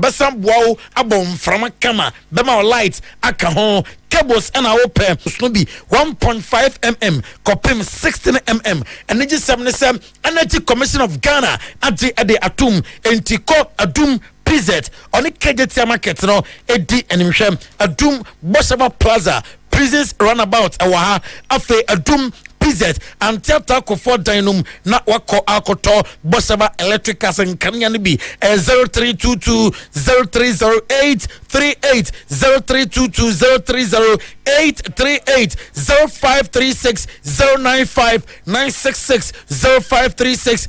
Besam wow abom from kama bema light aka ho cables and open snobi 1.5 mm kopim 16 mm energy 77 energy commission of Ghana at the atum entiko adum PZ oni KJT market no edi enimhwem adum Boshaba Plaza prisons runabout awaha afe adum PZ and Tiatako for Dynum na wako akoto Boshaba Electricals and Kanyanibi 0322 0308 38 0322 0308 38 0536 095 966 0536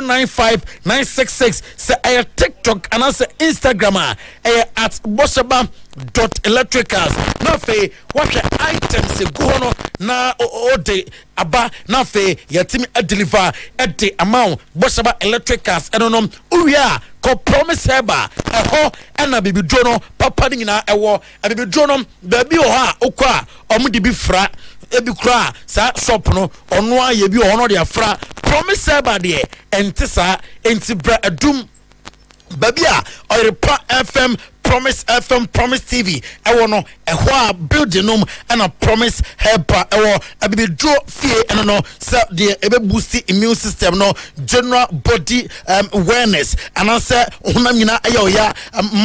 095 966 say a TikTok and also Instagram at Boshaba.electricals na fe what items go no na ode aba na fe yatimi deliver at the amount Boshaba Electricals enonom uya ko promise heba eho ena bibi drono papa ni na ewo bibi drono baby o ha okwa omudi bi fra ebi kra sa shop no ono aye bi ono de afra promise heba de entisa entibra adum baby a Orepa FM Promise FM, Promise TV. I want no a building and a promise helper. I be draw fear and no so the boost immune system no general body awareness and answer unamina ayoya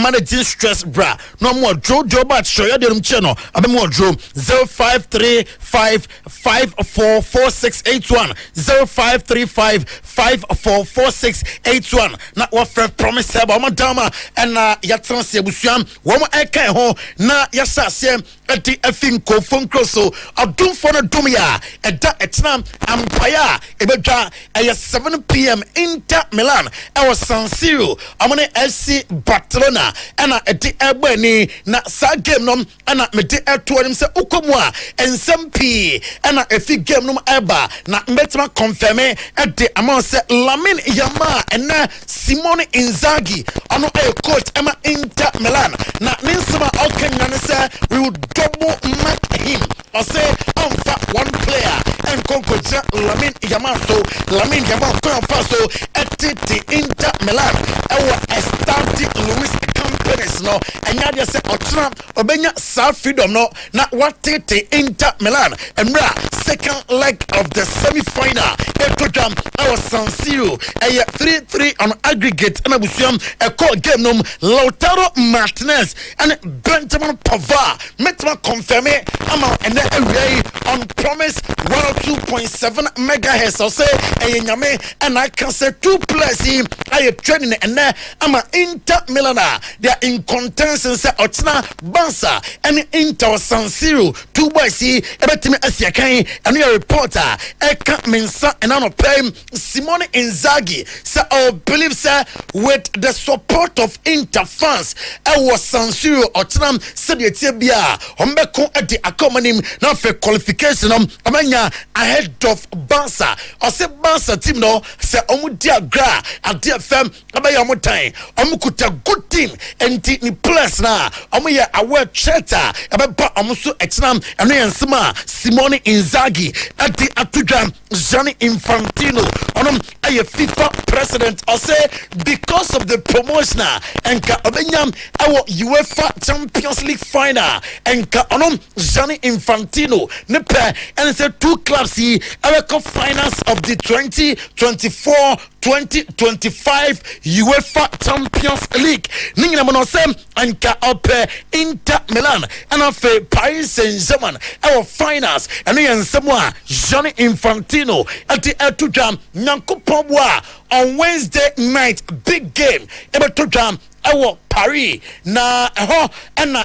managing stress bra. No more draw but show you the channel. I be more draw 0535544681 0535544681. Not what friend promise helper madama and yatranse Woman eke ho na yasa se eti efinko fonko so adum for na dumia eda etna ampaya ebedwa 7 p.m. Inter Milan was San Siro amone FC Barcelona ana edi egbani na sa game no ana mede eto nim se ukomwa ensem pi ana efi game no eba na mbetima confirm edi amon se Lamine Yamal ena Simone Inzaghi ano e coach ema Inter Milan na ninsema okenya ne say we would double mark him or say for one player and conquer Lamine Yamal so Lamine Yamal come so at the Inter Milan our starting Luis Campos no enya dey say otra obenya sa freedom no na what the Inter Milan and second leg of the semi-final program our San Siro 3-3 on aggregate and abusiam a call game no Lautaro Martinez and Benjamin Pavard metma confirm ama and on promise 102.7 megahertz or say nyame and I can say two players I training and ama Inter Milan they are in contention say Otina Bansa and Inter San Siro 2 boys ebetimi asiakan and your reporter Eka Mensa and I pay Simone Inzaghi say I believe say with the support of Inter fans I was San Siro Otina said bia ombeko at the accompanying now for qualification amanya ahead of Barca or say Barca team no say omudia gra at the FM abaya omutan omukuta good team and ni plus na omuya aware chatter ababa omuso exam and ensema Simone Inzaghi at the atudam Gianni Infantino onom aye FIFA president or say because of the promotion and ka obenyam our UEFA Champions League final and ka onom Gianni Infantino ne pe and say two clubs here our finals of the 2024-2025 UEFA Champions League ningina mono sem and ka ope Inter Milan and of Paris Saint-Germain our finals and ensema Gianni Infantino at the atudam Nyankopobwa on Wednesday night big game ebetodam ewo Paris na ho na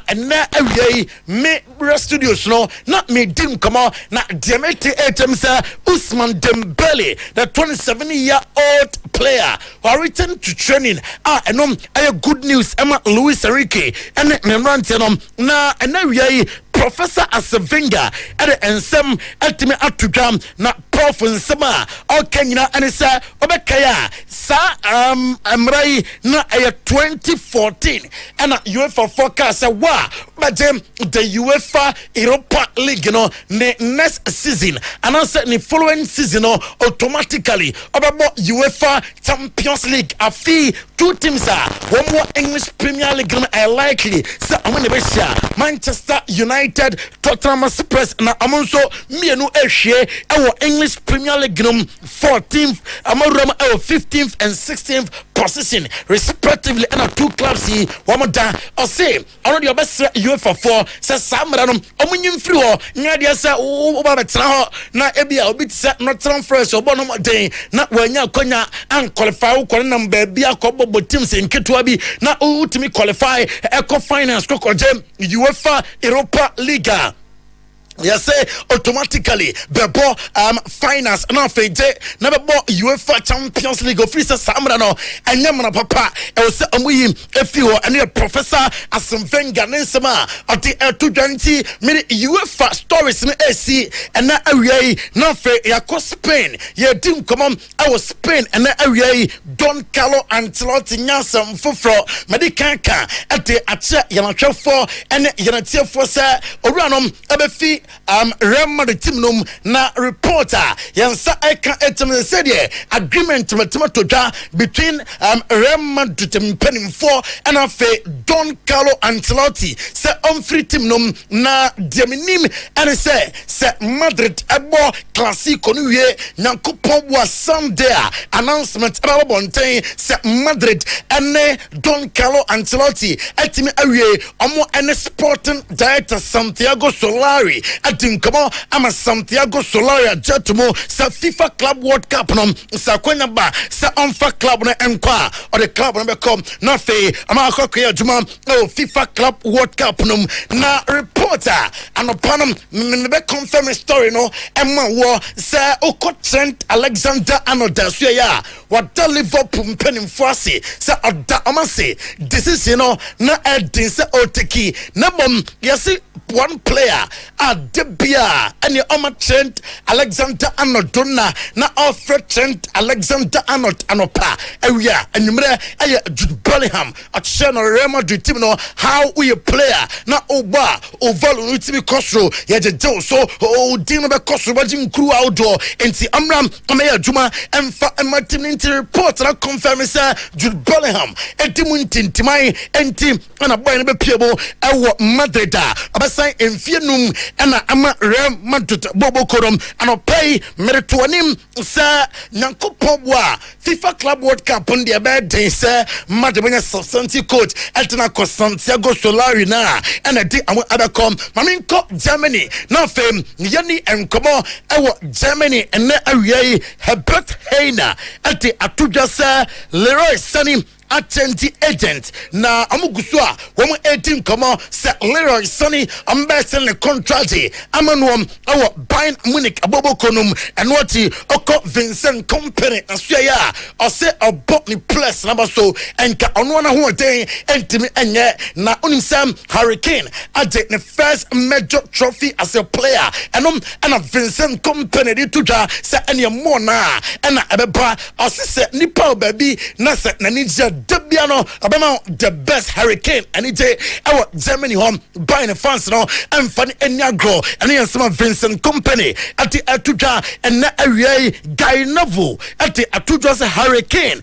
away me studios no na me dim come na Diamete Etemsa Ousmane Dembele the 27-year-old player who returned to training enom good news Emma Luis Enrique and memorandum na away Professor Asavinga at the ensem ultimate atugam na prof nsema okanyina anisa obekaya sa amrai na 2014 and UEFA forecast wa but the UEFA Europa League no next season and also the following season automatically about UEFA Champions League afi two teams are one more English Premier League are likely. So I'm going to Manchester United, Tottenham Spurs, and I'm also me and our English Premier League 14th, 15th and 16th position respectively, and our two clubs here. One more down. I'll say I know your best UEFA 4 says some omunyim free or nyadia say over na ebia obi say not transfers or bonum day na wanya konya and qualify ko number bia ko bobo teams in ketua bi na ultimate qualify eco finance ko UEFA Europa Liga. Yes, automatically bebo finance na feje na bebo UEFA Champions League free sa samra no enyam na papa e wo se amuyi efi ho ene professor Asemvenga nsema ati 220 mini UEFA stories na AC na awiai na fe yakọ Spain ye dim komom I Spain na awiai Don Carlo Ancelotti nyasam foforo medikanka ati ache yanahwefo ene yanatiefo se owuranom ebefi Rema the team num na reporter yansa eka etem said agreement tomato between Rema to team penning for and afe Don Carlo Ancelotti say on free team num na diaminim and say Madrid ebo classico nu ye nyankopon was Sunday announcement about bonten say Madrid and Don Carlo Ancelotti etimi awie omo ene sporting director Santiago Solari atin come ama Santiago Solari jetumo sa FIFA Club World Cup no sa kwenya ba sa onfa club no enkwa or the club no be come na fe ama akokya juma FIFA Club World Cup no na reporter anopanum me be confirm story no emma wo sa okọ Trent Alexander-Arnold so ya what the Liverpool penim force sa oda amase this is na edin sa oteki na bom yesi one player Debia and your Trent Alexander-Arnold Donna na Alfred Trent Alexander-Arnold Anopa area and you Jude Bellingham at Channel Real Madrid team know how we a player na oba oval ultimate costro ya je so dino be costro bajin crew outdoor enti amram ameya juma emfa ematim into report na confirm say Jude Bellingham entimu ntintimai enti na boy no be piebo ewo Madrid abasan emfienum na ama Real Madrid bobo korom anopay merituanim sa nyankopon boa FIFA Club World Cup on the bed say Madrid substantive coach Elton Santiago Solari na and a day abakom maminko Germany na fame yani enkomo ewo Germany and na awie Herbert Heiner ati atuja sa Leroy Sané Attenti agent na amugusua womo 18 komo se Leroy Sané ambassador le contract amanuom awo Bayern Munich abobokonum enwoti oko Vincent Kompany asuya o se obot ni plus number so enka ono na ho den entimi enye na onimsam Hurricane ade the first major trophy as a player enom na Vincent Kompany di tuja se ene mo na na ebeba o se nipa baby na se na nija Debiano abema the best Hurricane and it our Germany home buying the fans no and funny enagro and some Vincent Kompany at the atuja and na area guy novel at the atuja's Hurricane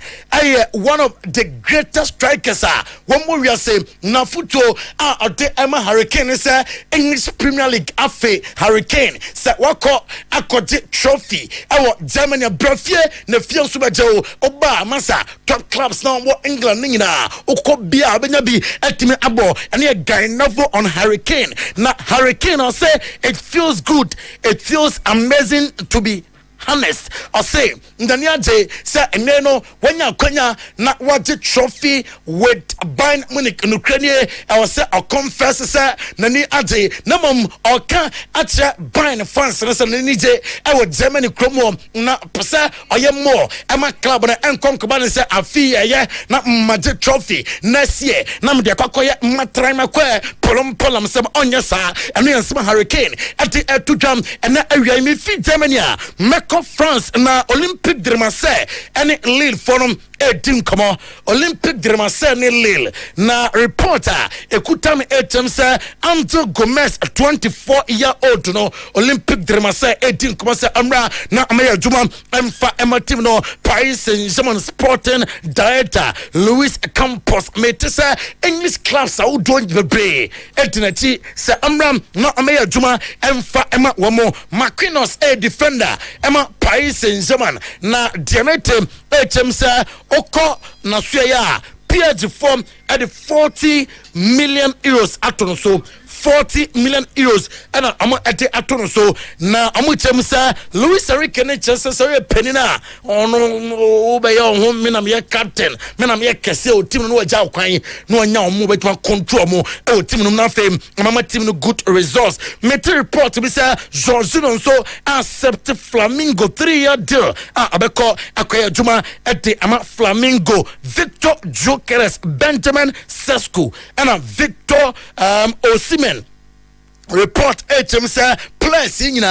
one of the greatest strikers one more we say na futo at the Emma Hurricane is English Premier League afe Hurricane sa wako akodi trophy our Germany brafie na fie subajo oba masa top clubs now what England nina okobia benya bi etimi abo and a guy novel on Hurricane na Hurricane I say it feels good, it feels amazing to be honest. I say ndania je say eneno wanya kwanya na waje trophy with Bayern Munich in Ukraine I was say I confess say nani aje na mom oka acha Bayern fans say nani je I was Germany kromo na pesa oyemo ema club na enkonkoba say afi ye na maje trophy next year na me de kwakoye matrai makwa polom say onya sa eno yansema Hurricane at the etujam and na awia me fi Germany France na Olympic Dreamase any lead forum edin komo Olympic Dremase ni Lille na reporter ekutam etem say Anto Gomez 24-year-old no Olympic Dremase edin komo say amra na amaya juma emfa ematim no Paris Saint-Germain sporting director Luis Campos metesa English clubs are doing the bay etinati say amra na amaya juma emfa ema wamo Marquinhos a defender ema Paris Saint-Germain na diamete etem say oko na suya PSG form at the 40 million euros atono so 40 million euros and I'm at the atono so na amuchemsa Luis Enrique ne chese so penina ono be yo ho me na me captain me na me kese o team no agya kwan no anya o mo betuma control mo o team no na fam mama team no good results meta report be say Jorginho so accept Flamingo 3-year deal abeko akoya juma at the ama Flamingo Victor Jokeres Benjamin Sesko and Victor Osimhen report HM say players in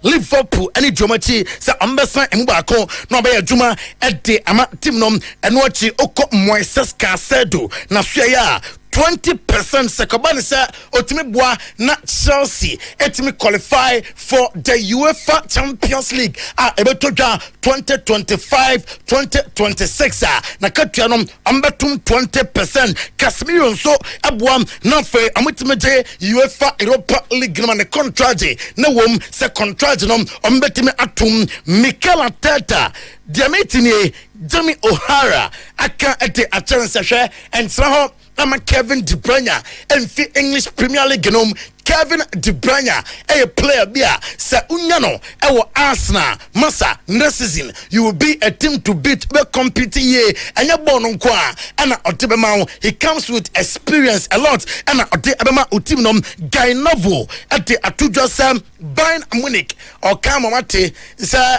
Liverpool any Jomachi say ambassador mbako no be adwuma e de ama team nom eno achi oko Moises Caicedo na suya 20% sekobani say otimi boa na Chelsea etimi qualify for the UEFA Champions League ebetodwa 2025-2026 na katuanom ambetum 20% Casemiro so aboa na fe amutimi je UEFA Europa League na contract na wom se contract no ombetimi atum Mikel Arteta diametini Jamie O'Hara aka ete a chance hwe entra I'm Kevin De Bruyne and fit English Premier League nom Kevin De Bruyne a player bia sa unyano ewo Arsenal masa next season you will be a team to beat be compete ye anya bon nko a ana otebema he comes with experience a lot ana otebema utim nom guy novel at the atujwa sam Bayern Munich or come mate sa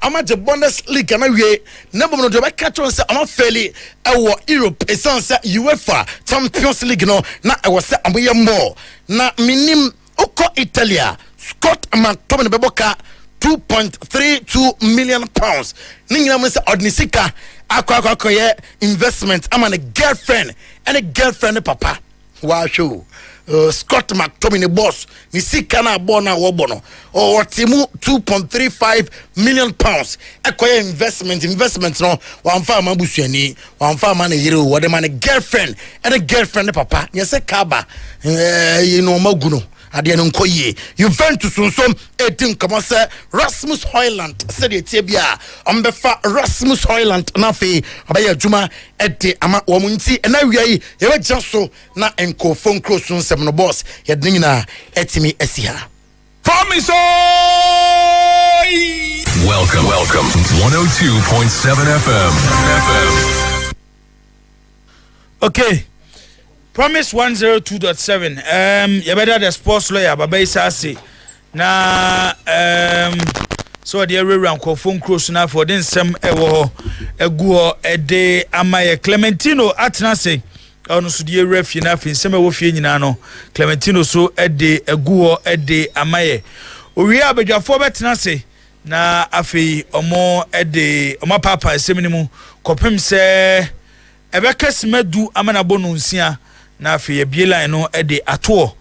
amaje Bundesliga na wie na bomo do be catch on say am fairly ewo Europe esansa UEFA Champions League no na ewo say amoye more na minim oko Italia Scott McTominay beboka 2.32 million pounds ninga mo say odnisika akwa ye investment am a girlfriend and a girlfriend papa wa show Scott McTominay boss ni sika na bona wobono or timu 2.35 million pounds akoye investment no wamfa mabusuani wamfa man yire wo de man girlfriend and a girlfriend papa nyese kaba you know maguno ade no nkoye Juventus so etin kama say Rasmus Højlund said etie bia ombefa Rasmus Højlund na fe obaya adwuma ete ama wo munti na wiai ye wagya so na enkofo nkroso nsem no boss ye de nyina etimi asiha promise welcome 102.7 FM okay Promise 102.7. You better the sports lawyer, Baba Isasi. Na so the area around phone cross now for then some ewo egu ede amaye Clementino atnase. Ono so the ref na fin some ewo fie nyina no. Clementino so ede egu ede amaye. Owi abadwafo betnase na afei omo ede omo papa semini mu kopem se ebeka simadu amana bonu nsia na afei ebiela no ede ato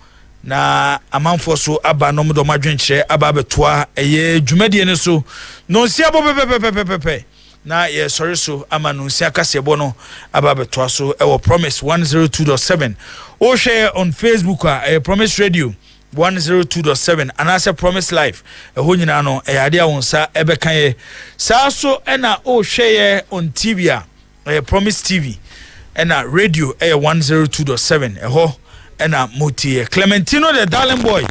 na amanfo so aba no mdo madwenkyere aba betoa eye dwumadie ne so no nsia bo pepepepepe na ye sorry so ama no nsia kasebo no aba betoa so ewo Promise 102.7 o share on Facebook Promise Radio 102.7 and I say Promise Life ho nyina no ade a wonsa ebeka ye sa so na o share on TV Promise TV and radio 102.7 ho ena moti Clementino the darling boy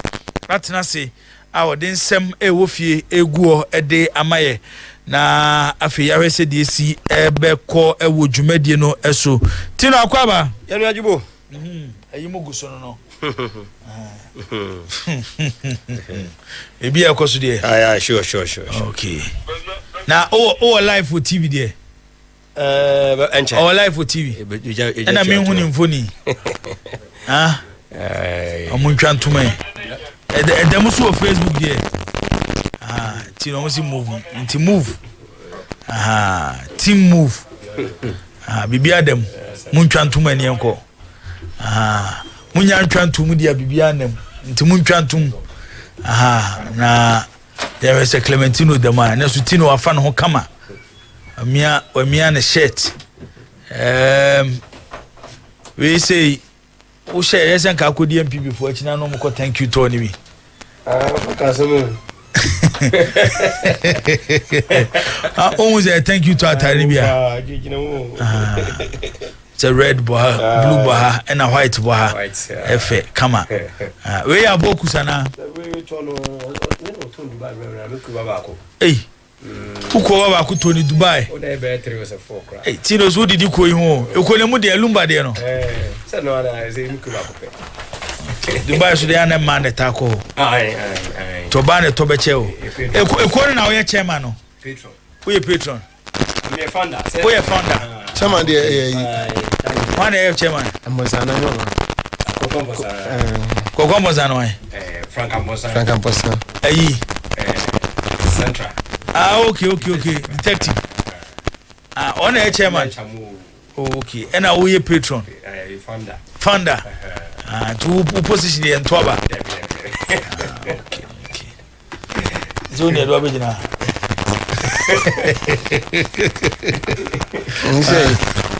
atna say our den sem wo fie eguo ede amaye na afi ya hwese de si ebekọ ewo dwumadie no eso tino akwaba yanu ajibo ayimu guso no ebi akoso de sure okay na o live for TV there our live for TV and I mean when funny omuntwa ntuma e muso Facebook there ti no move move team move bibi adam muntwa ntom ani enko munya ntwa ntom dia bibi anam nti muntwa ntom na there is a Clementino the man na sutino afa no kama amia na shirt we say o share yes and ka kodi MP before china no mo thank you to me almost thank you to Ataribia. It's a red boha, blue boha, and a white boha. Efe, come on. We are Boku sana. Hey, who call about Tony Dubai? Hey, Tino, who did you call home? You call him with the Alumba there, no? Dubai should be a man at Taco. Tobane Tobacheo. A quarter now, your chairman. Patron. We a patron. We a founder. We a founder. Chairman, one air chairman. And was an annual. Cocomozano. Frank Ambosa. Aye. Central. Okay. Detective. On air chairman. Okay. And now we a patron. Founder. To position the Antoba. Okay. Junior Robina.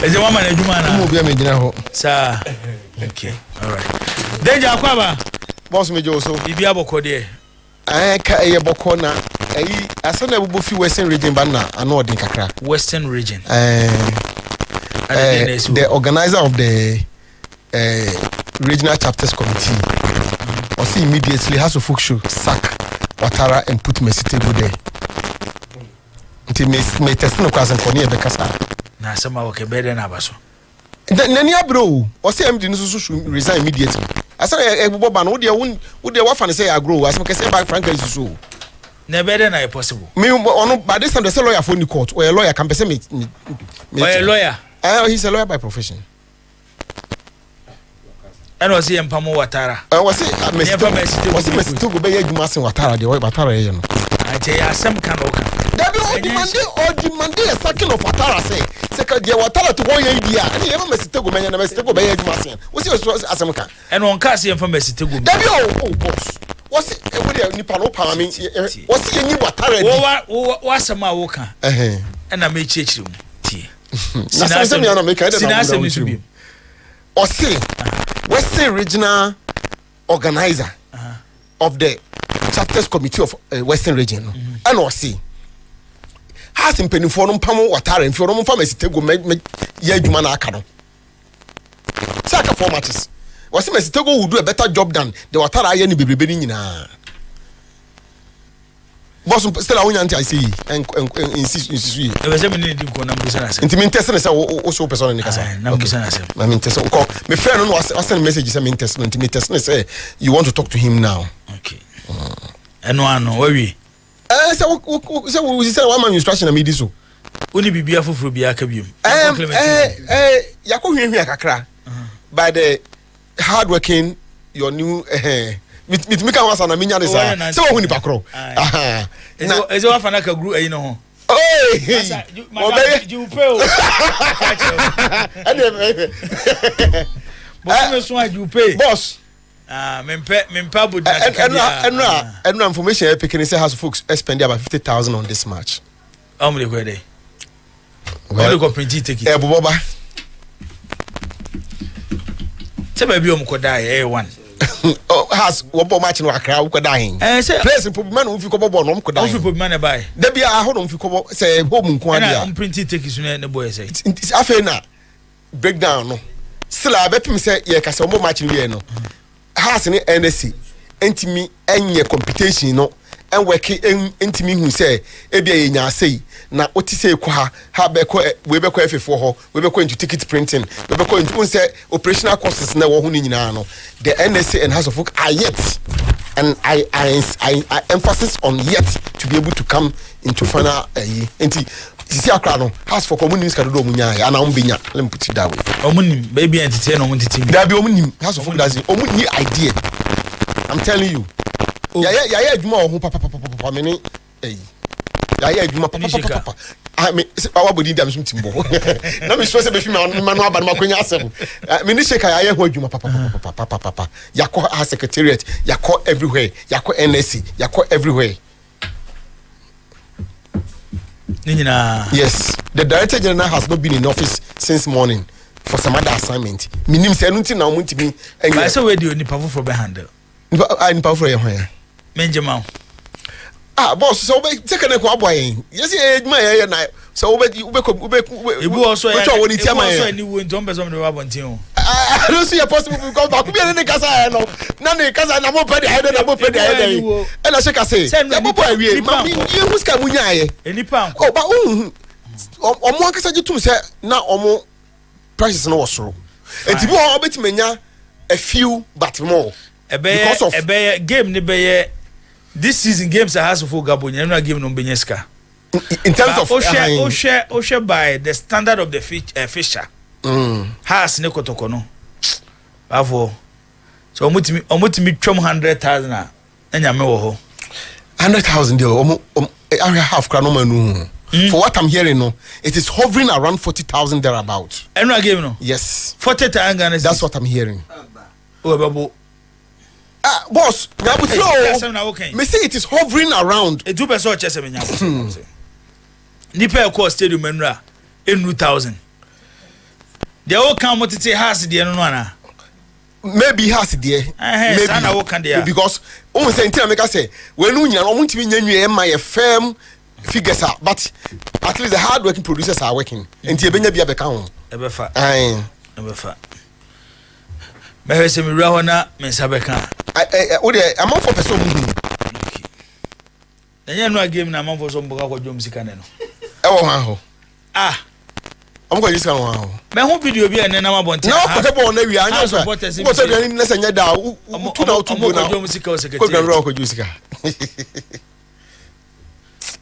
Is a woman a human? Sir. Okay. All right. Then Jaquaba. Boss me Joso. Ibiabo Code. I can't a bocona. I said I will be Western region banner. I know Dinkakra. Western region. The organizer of the regional chapters committee also immediately has to sack Ouattara and put Mesitego there. Until me test no class and Konya Bekasa. Na sama wake better na baso. Nania bro, or say MD should resign immediately. I said Boban, would you wafan say I grow as I say back Frank is so. Never na possible. Me on by this time there's a lawyer for the court or a lawyer can say me. A lawyer. He's a lawyer by profession. And was he Mpamo Ouattara? Was it Messi go be Jumasin Ouattara the way Ouattara you know. I tell you some can oka. Debi o demand a sacking of Ouattara say the Ouattara to 1 year and he ever Messi go be Jumasin. Was Asamka? And on Cassie and from Messi to go. Debi oh boss. Was it a Nipano Pami? Was he a new Ouattara? What's a Mawoka? And I made church room. Tea. Sinasa or say Western regional organizer of the chapters committee of Western region and or see has in penny for Pamo Ouattara and for Pharmacy to go make Yedumana Akano. Saka 4 matches. Was Mesitego would do a better job than the Ouattara any baby in Boss still I see and insist. There was a minute to go number. Intimintes also person in the casa. I mean, my friend was sending messages. I mean, test say you want to talk to him now. Okay. And one, where we? So we say one man instruction. I mean, this. Only be careful for Biakabium. Yako here kakra by the hardworking your new. Mit mika wasa na minya ne sa se wo huni pakro aha ezo wa fana ka group ayi no ho oi obey you pay o boss me so you pay boss mempa body and information picking say house folks spend about 50,000 on this match how many go there well go print ticket boba se ba bi o mko die one has one match no akra wo dying place in man wo fi ko bobo no mko dying wo fi man buy da bia ho no fi ko say home nko a na print ticket so na boy say afa na breakdown no still abepim say ye ka say one match no no has ni NSC entimi enye computation no en work entimi hu say e bia ye nya say na oti say kwa ha be ko we be ko F4 ho we be ko into ticket printing we be ko into say operational costs na wo hu ni nyina no the NSA and House of Folk are yet and I emphasis on yet to be able to come into final enti sisi akra no House for communities ka do munya ya na umbinya let me put it that way omunim baby entity no entity da bi omunim House of Folk does omuni idea I'm telling you ya adwuma ho papa meni ya adwuma papa I mean, our body damage timbo. Let me show you if man aba na makonya asem. Me ni sheka ya ho adwuma papa. Yakọ a secretariat, yakọ everywhere, yakọ NSC, yakọ everywhere. Yes, the director general has not been in office since morning for some other assignment. Minim say no tin na mo ntimi. I say we dey nipa for be handle. Nipa for ya hwan. Menjema. Boss, so we take an equal boy. Yes, my na. So we also any win Thomas on the Rabontin. I don't see a possible because I could be in the casa. No, none because I'm not ready. I don't know ready. And I shake I say, send me boy. You who's coming here? Any pound. Oh, but one case I do say now more prices no so. And you are bit menya a few but more. Because of a game ne this season games are has for Gabon. You're not giving them Benyeska. In terms of Osha by the standard of the fisher. Has ne kotokono. Bavo. So omutimi twom 100,000 na enya me wo ho. 100,000 deal. I have crano for what I'm hearing no, it is hovering around 40,000 thereabout. And I give no. Yes. 40,000. That's what I'm hearing. Oh babo. Boss, me say it is hovering around. A 2% chess me nyabo. Nipa ko stadium enra 100,000. They all come what say has the no na. Maybe has there. Maybe because almost say make I say when you no ntimi nyanwe my firm figures are, but at least the hard working producers are working. Enti ebenya bia beka ho. Ebefa. Ebefa. Me say me ra ho na me sabeka. I'm for person who. Then you know game na man for some boka ko jom sika ne no. I'm going to use one. Me who video bi ene na mabonte. No, ko tebo na wi anya so. Ko so bi na sanya da. Tu na tu go na. Jom sika o secretary. Ko gan ro ko jom sika.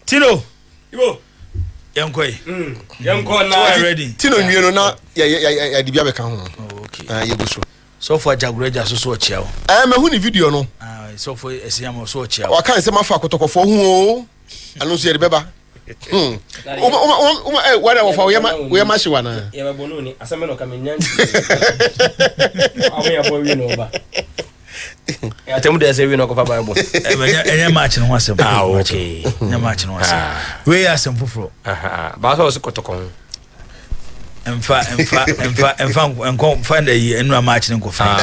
Tino. Ibo. Yankoi. Yanko na ready. Tino nwie no na ya di bia be kan ho. Okay. Ye go so. So for Jagureja so chia o. Me hu ni video no. So for Esiam so chia. Wa kan se ma fa kotokofo hu o. Anu so ye de beba. What of we are much one. Yeah, Bononi, as a man of Caminian. I'll be a boy, you know. I tell me there's a win of a Bible. And match and was okay. No match and was. We are some fufro. But I was a cotton. And find a no match and go find.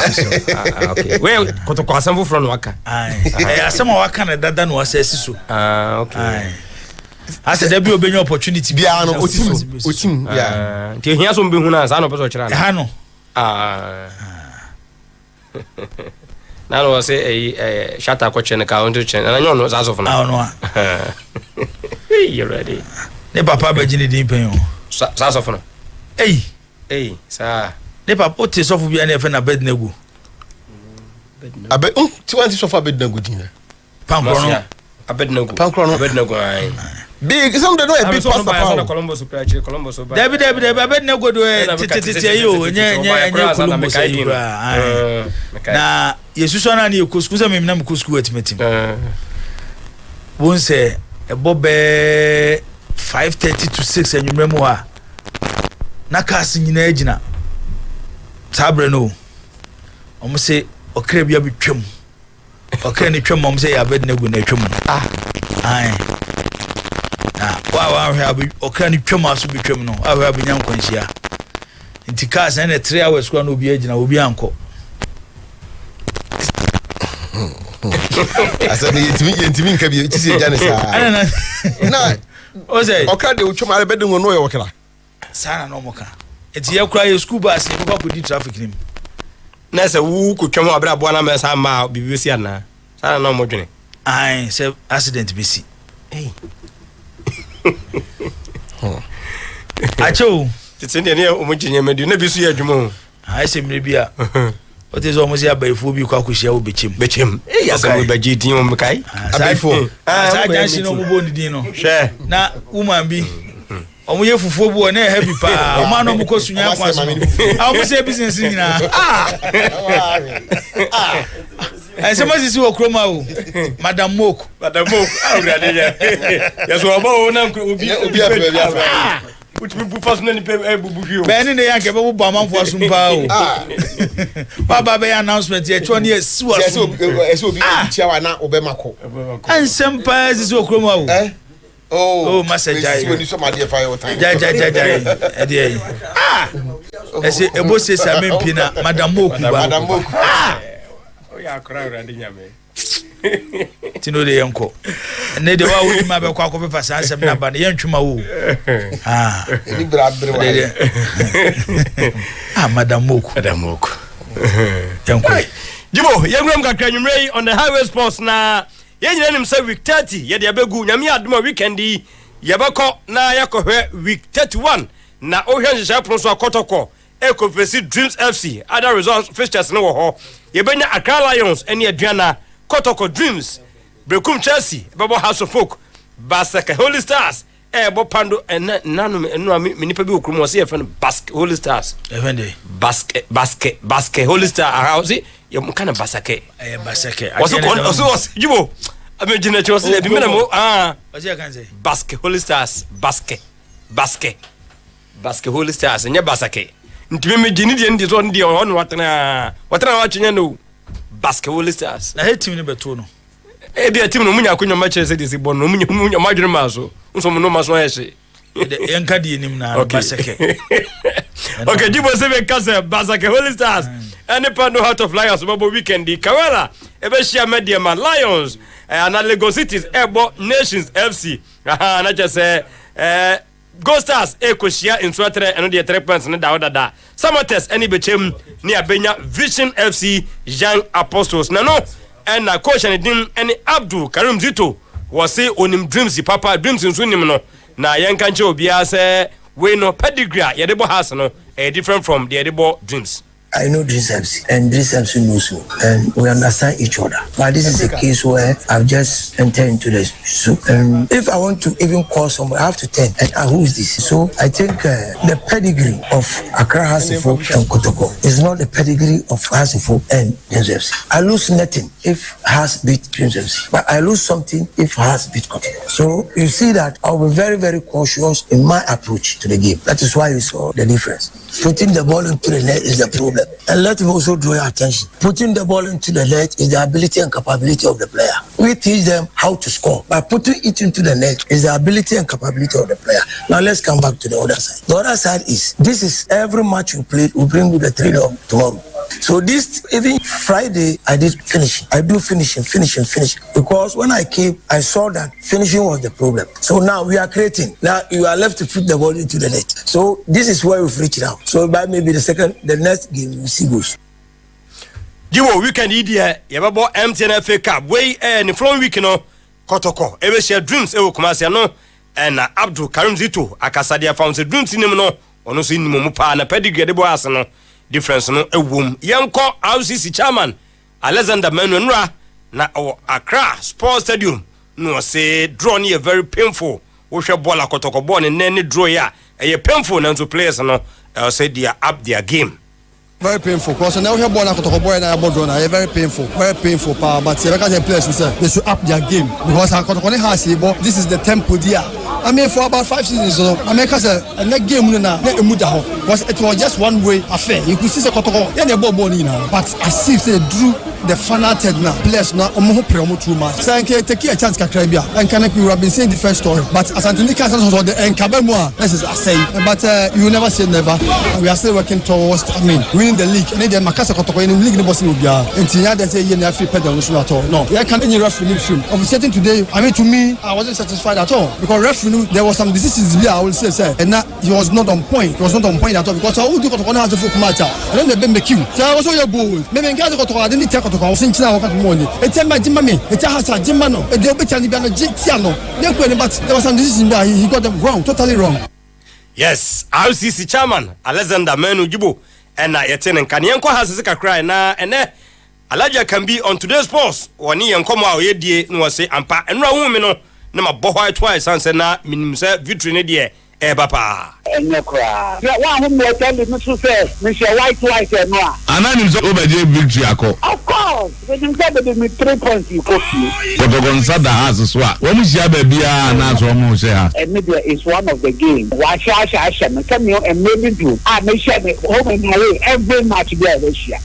Okay. Well, Cotoco, some from Waka. I some Waka that was so. Okay. I said there be an opportunity. Biano, Otim, yeah. Till he has some Bihuna, son of Pochra. Hano. Now was a shatter coach and a counter chain, and I know as of now. You're ready. Ne papa Virginia Dimpen. Sassofon. Hey, sir. Ne papa put his off be an FN a bed nego. I bet 20 sofa bed nego dinner. Pancrono. A bed nego. Pancrono. Bed nego. Big, some don't know a big pasta. Columbus, Columbus. David, I bet no go do it. Na Yesuso na ni kuskuza me na kusku atimetim. Won say e bobe 5:30 to 6 anwumremu a na kas nyina agina. Sabre no. Omo say okra bia betwam. Okra ni twam omo say ya bed na gu na twam. Ai. Wow, okra ni twam aso betwam no. Awe abenya nkwanhia. Nti kas na 3 hours kwa no obi agina obi anko. I said, you can be Janessa. No, okay, they will come out of bed and know your worker. Sana no moka. It's your cry school bus, you go with traffic him. Nessa, who could come up with 1 mess? I'm out, BBC. Sana no more journey. I say accident BC. Hey, Acho, it's in the near Omogenia, you never see a Jumo. I say, maybe. What is almost here by Fubi Kakushia Bichim? Yes, I will be GT on Makai. I before. I can't see no more dino. Share. Now, woman be. On you for Fubu and a heavy pa. Man of Mukosunya. I will say business in And somebody see what chroma o. Madam Moku. Yes, we are now which people first name bubu. Benny the yanke bu bama for sumpa o. Baba be announcement here 20 years so be chawa na obemako. And sempa is so chroma o. Oh, Master Jai. When you saw my dear fire time. Jai. I say a boss says I mean Pina, Madam Moku. Madam Moku. Oh, yeah, crowd and yame. Tino de Yanko. And they do all with my back of a sans and about the Yanchuma. Madam Moku. Jibo, young room got Ray on the highway sports now. Yen himself week 30, yet Yabegu, Yami Aduma weekendi, Yabako, na Yako week 31, na Ocean Shaproso Kotoko, Eco Vesi Dreams FC, other results, fixtures no ho, Yabena Accra Lions, and Adriana, Kotoko Dreams, Brekum Chelsea, Babo House of Folk, Basaka Holy Stars, Ebo Pando, and Nanum, and Minipabu Krumosi, and Basque Holy Stars. Basque Holy Star, how's it? You kind of Basake. Basake. Was you? I mean, it was a minimum. What you can say? Basque Holy Stars, Basque Holy Stars, and your Basake. To me, Ginidian is on the on what I'm watching, you know. Basque Holy Stars. I hate him in Betono. Ebi a team no munya kunyo match say this bon no munya madwene maso nso no maso yesi enka di nim na Basake. Okay, Jibo Seven Kase Basake Holy Stars. Any part no Heart of Lions Bobo weekend di Kawala ebe share media man Lions and Lagos Cities Ebo Nations FC na just say Ghost Stars Ekoshia in Swatere and the 3 points na da Samates any bechem ni abenya Vision FC Young Apostles na no and na coach and dim any Abdul Karim Zito was say onim dreams papa dreams nso nim no na yenka nche obia say we no pedigree yedebo has no different from the yedebo dreams. I know Dreams MC and Dreams MC knows me and we understand each other. But this is a case where I've just entered into the soup. And if I want to even call someone, I have to tell and who is this? So I think the pedigree of Accra Hasifo and Kotoko is not the pedigree of Hasifo and Dreams FC. I lose nothing if Has beat Dreams FC, but I lose something if Has beat Kotoko. So you see that I'll be very, very cautious in my approach to the game. That is why you saw the difference. Putting the ball into the net is the problem. And let me also draw your attention. Putting the ball into the net is the ability and capability of the player. We teach them how to score. By putting it into the net is the ability and capability of the player. Now let's come back to the other side. The other side is, this is every match you play, we bring with the trainer tomorrow. So this, even Friday, I did finishing. I do finishing. Because when I came, I saw that finishing was the problem. So now we are creating. Now you are left to put the ball into the net. So this is where we've reached out. So by maybe the next game, we see goals. Jiwo weekend idea, yababo MTN FA Cup. Way in from weekend no Kotoko. Ebe share dreams ewo Kumasi no and Abdul Karim Zito akasadia found the dreams in him no. Ono so inimu mu pa na pedigree de bo ase no. Difference no ewum yenko RCC chairman Alexander Menunra na Accra Sports Stadium no say draw near very painful wo hwe ball akotoko ball ne draw ya e painful na to players no say they are up their game. Very painful because now we have ball akotoko ball na draw na very painful pa but the players they should up their game because akotoko ne has ball this is the tempo there. I mean, for about 5 seasons, I mean, because a game was it was just one way affair. You could see the Kotoko, but as if they drew the fanatic now, players now, too much. So I can take a chance, Caribbean, and can you have been saying different story. But as Anthony Casas was the and Kabemwa, this is I say, but you never say never. We are still working towards, winning the league. And then Makasa Kotoko in the league in Bosnia, and Tia, they say, you never feel pedal at all. No, I can't any referee film. Officiating today, I mean, to me, I wasn't satisfied at all because referee. There was some decisions here, I will say, and that he was not on point. He was not on point at all because I would do what has a folk match. And then they make you. So I was all your bull. Maybe in Gaza, I didn't take what I was thinking about money. It's a Jimmy, it's a Hasa, Jimano, and they'll be telling me Jitiano. But there was some decision there, he got them wrong, totally wrong. Yes, RCC chairman, Alexander Menu Jibo, and Yatin and Kanyanko has a cry now, and Alaja can be on today's post. One year and come out, ye no say, and pa and Raumino. Na mabohwa twice answer na minim say victory ne de e papa enye kra wa hu mo tell me so say me say white no ananim so obedie victory akọ of course course. When you said that me 3 points you copy. Kotokonsa da house so a. Wo share baby a na so mo share. And maybe it's one of the game. Why share me come here and maybe do. Me share me home and away every match there this year.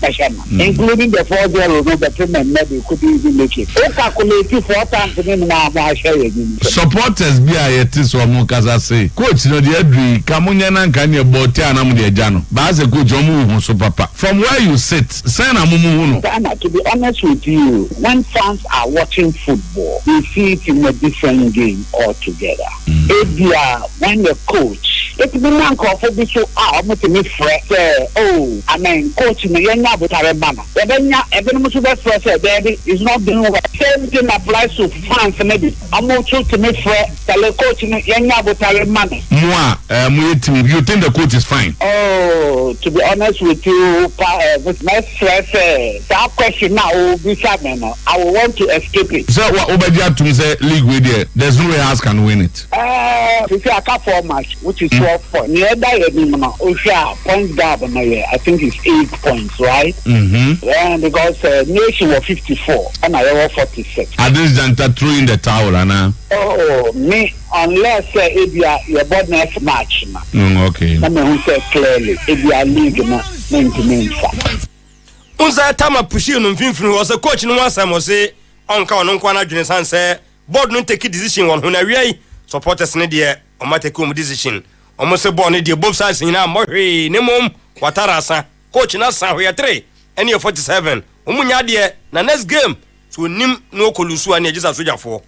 Including the 4-0 the payment maybe could even make it. O calculate 4 times in na share again. Supporters bi a yeti so mo kasa say. Coach no dey agree kamunya na nka ne boti anam dey agya no. Ba se coach omo hu so papa. From where you sit, say na mumu hu no. To be honest with you, when fans are watching football, they see it in a different game altogether. When the coach, it's the man called for this show out, oh, I mean, coach, you're not with a banner. Even much of that first is not doing what same thing applies to fans, maybe. I'm not sure to make tell the coach, you're not with a banner. You think the coach is fine? Oh, to be honest with you, with my stress, that question now will be happening. I will want to escape it. So, what Obadia to say league with there? There's no way Hearts can win it. If you have 4 match, which is 12 points. Near that, points gap, I think it's 8 points, right? Yeah, because Nation was 54 and I was 46. Are this Janta throwing the towel, Anna? Oh, me, unless if your board next match. Okay. Let me say clearly, if you are league, main. Unza tama pushi no mfimfini was a coach no answer mo say onka ono nkwa na dwene san say board no take decision won ho na wiai supporters ne de o ma take decision o mo say board ne de both sides nyina mo hwe ne mom watara asa coach na san ho ya 3 ene 47 o munya de na next game so nim no kolusu ani agisa sojafo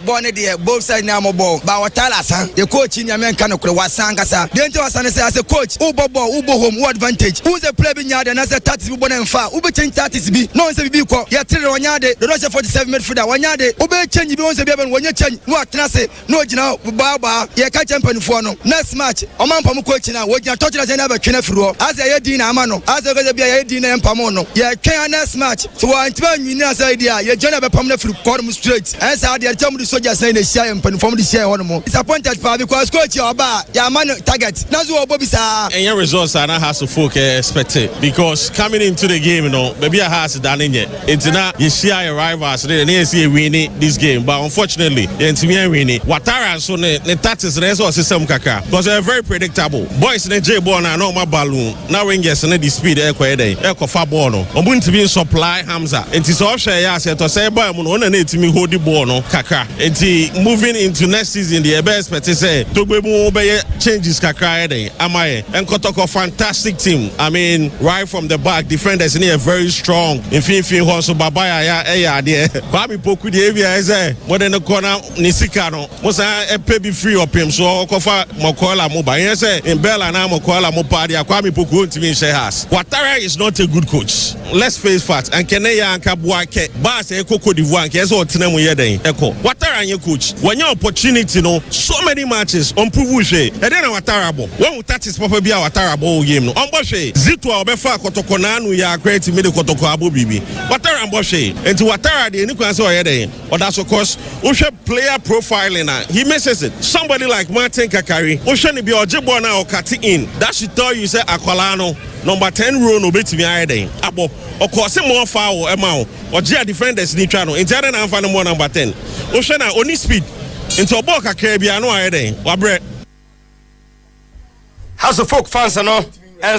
born there both sides now ball but watala san the coach in Yemen kan okre wasan kasa the ente wasan say as a coach who ball who home who advantage who's a player bin yard na say 30 bi bona mfa who be change 30 bi no say bi ko ya tire wanyade the Russia 47 midfielder wanyade who be change bi won say bi ben wanya change no atena say no gina ba ye ka champion for no next match o man pam coach na wo gina touch na say na ba twena firi ho as ye din na ama no as go be ye din na empam no ye kan next match so antiba nwini say dia ye join be pam na firi corner straight and say dia tell soldiers saying they share and perform the share one more. Disappointed because coach your bar, your man target. Nazo Bobby sa. And your results are not has to focus expected because coming into the game, you know, maybe a has done in yet. It's not you share your rivals. They see winning this game, but unfortunately, the NTM winning. Watara so the tactics and so system kaka because they're very predictable. Boys in the J ball na no my balloon. Now when gets the speed eko far ball no. Omun to be supply Hamza. And it's all share ya say to say boy mun on na timi hold the ball no kaka. Moving into next season, the best bet is say to changes kakra amaye and Kotoko fantastic team. I mean, right from the back, defenders in here very strong. In fin also babaya there. Kwame Poku the area is more than the corner Nisikano. Was a pay free of him, so Kofa Mokola Moba. Yes, in Bella na Mokola Mopadia Kwame Poku to me say has. Ouattara is not a good coach. Let's face facts. And Keneya and Kabuake, Bas Eko Divuan, Keso Tinemu Yede, Eko. Ouattara and your coach. When your opportunity, so many matches on Puvushe, and then Ouattara. When that is probably our Ouattara game. On Boshe, Zitwa Obefa Kotokonanu, ya create me the Kotoko Abu Bibi. Ouattara and Boshe, and to Ouattara, the Nukanso Yede. But that's of course, Usha player profiling. He misses it. Somebody like Martin Kakari, Ushani be Ojibwana or Kati in. That should tell you, say, Aqualano, number 10 row, no bit to me either. Abo, of course, more foul amount, or Gia defenders in Channel, in Tana and Fanamo number 10. Oshana, only speed into a Boca Caribbean, either. Wabre. House of folk fans, and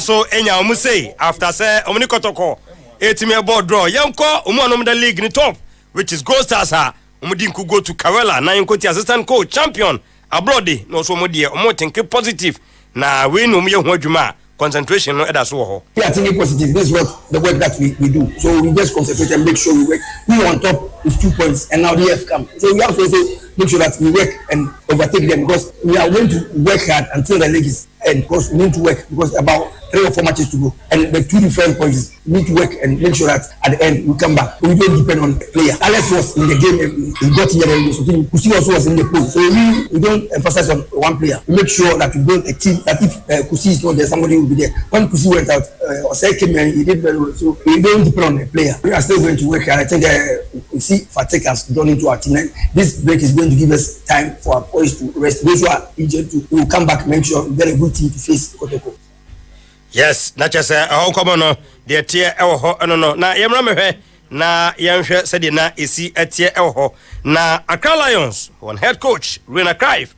so Enya Muse, after say, Omunikotoko, 8 board draw, Yanko, Umanum the league in the top, which is Ghost Asa. Umudinku go to Karela, na Yankoti assistant coach, champion, abroad, no so modia, Omotinke positive, na we no me Juma, concentration, no Edaso. Yeah, I think positive. This is what the work that we do. So we just concentrate and make sure we work. We on top with 2 points, and now the F come. So we have to also make sure that we work and overtake them because we are going to work hard until the league is end. Because we need to work because about 3 or 4 matches to go, and the 2 different points we need to work and make sure that at the end we come back. We don't depend on the player. Alex was in the game, he got here and so Kusi also was in the pool. So we don't emphasize on one player. We make sure that we build a team that if Kusi is not there, somebody will be there. When Kusi went out, Osei came in, he did very well. So we don't depend on the player. We are still going to work, and I think we see fatigue has gone into our team. And this break is going to give us time for our boys to rest. Those who are injured, we will come back, make sure we get a good team to face Kotoko. Yes, not just a home common, dear tear, no. Now, Yamame, na yɛnhwɛ sɛdeɛ na esi etie ɛwɔ na Accra Lions on head coach Rena Clive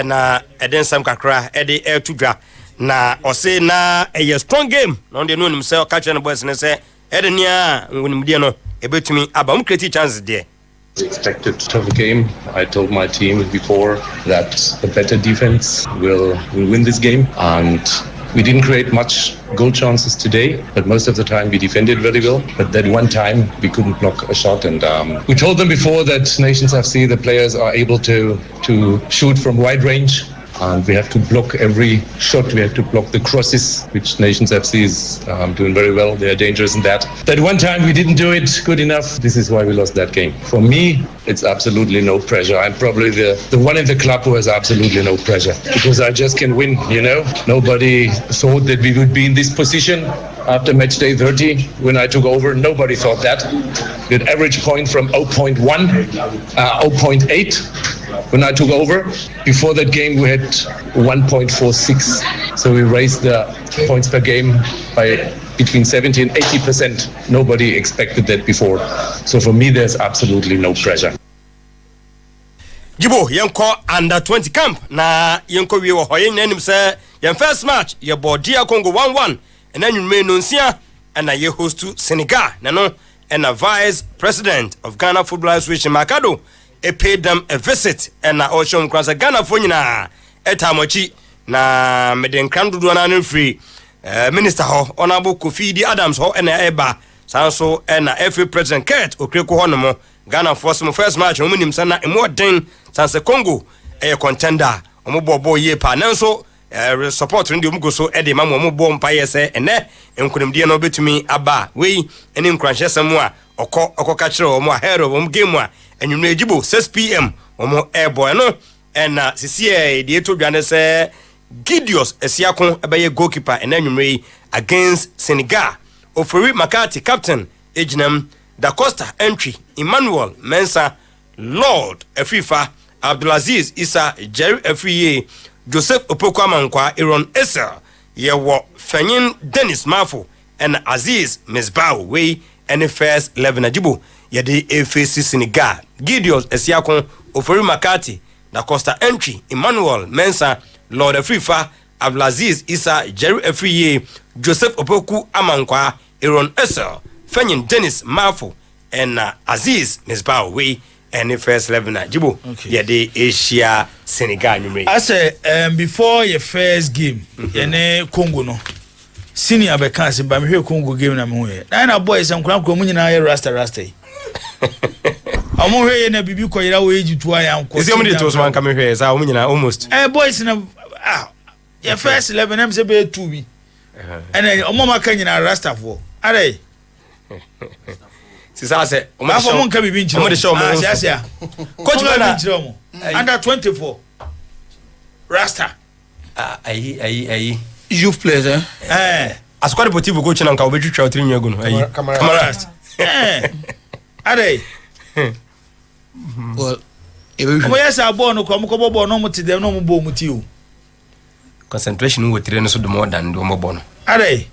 na edensam kakra ede etudwa na ɔse na a strong game na on the no nim sɛ ɔka kyerɛ no boys ne sɛ ede nia nwonimdie no ebetumi aba mu create chances there. Expected tough game. I told my team before that the better defense will win this game, and we didn't create much goal chances today, but most of the time we defended very well. But that one time we couldn't block a shot, and we told them before that Nations FC, the players are able to shoot from wide range. And we have to block every shot. We have to block the crosses, which Nations FC is doing very well. They are dangerous in that. That one time we didn't do it good enough. This is why we lost that game. For me, it's absolutely no pressure. I'm probably the one in the club who has absolutely no pressure because I just can win, you know. Nobody thought that we would be in this position after match day 30 when I took over. Nobody thought that. We had average point from 0.1, 0.8 when I took over. Before that game we had 1.46, so we raised the points per game by between 70 and 80%. Nobody expected that before, so for me there's absolutely no pressure. Jibo yenko under 20 camp na yenko wie wo hoye nanim say yen first match ye bodia Congo 1-1 and then you may no nsia and ye host to Senegal na no and a vice president of Ghana Football Association Makado paid them a visit and na oshom kwasa Ghana fo nyina etamochi na meden krandodo na no free minister ho honorable Kofi Adams ho na eba sanso na FA president Kurt Okreko ho no mo Ghana for some first match omunim sana emodin sanse Congo contender omobobo ye pa nanso support ndi omugo so e de mamo omobo mpa yese ene enkunimdie no betumi aba we eni nkranhyesem a okoka kire omo ahead of game a enwunu ejibo 6 pm omo airboy no na sisi de etodwane se Gideos Esiakon ebeye goalkeeper enanwumre against Senegal. Ofori Makati captain Ejinam Da Costa entry Emmanuel Mensa Lord Afrifa Abdulaziz Isa Jerry Afriye Joseph Opoku Amankwa Aaron Esser yewo Fanyin Dennis Mafo and Aziz Mesbao we and first 11 ajibo yede FC Senegal. Gideos Esiakon Ofori Makati Da Costa entry Emmanuel Mensa Lord Afrifa Abdulaziz Isa Jerry Afriye Joseph Opoku Amankwa Aaron Esser Fanyin Dennis Mafo and Aziz Mesbao we and first 11 ajibo yede Asia Senegal numre. I say before your first game yene Congo no senior be kan se ba me hwe Congo game na me ho ye na boys am kran kran mu nyina ye rasta amu hwe na bibi ko yira wo ejitu aya anko isi omu de to so man ka me hwe sa omu nyina almost boys na your first 11 am se be 2 bi and omo maka nyina rasta for are sisa se omo afọ mo nka bibi nchiro omo de show mo asia coach bana under 24 rasta ayi youth players asquad deportivo coach na nka obetwitwa otiri nyago no ayi cameras are well omo yesa ball no ko mo ko ball no mo ti dem no mo bo mo ti o concentration wo tire no so do more than do mo ball no are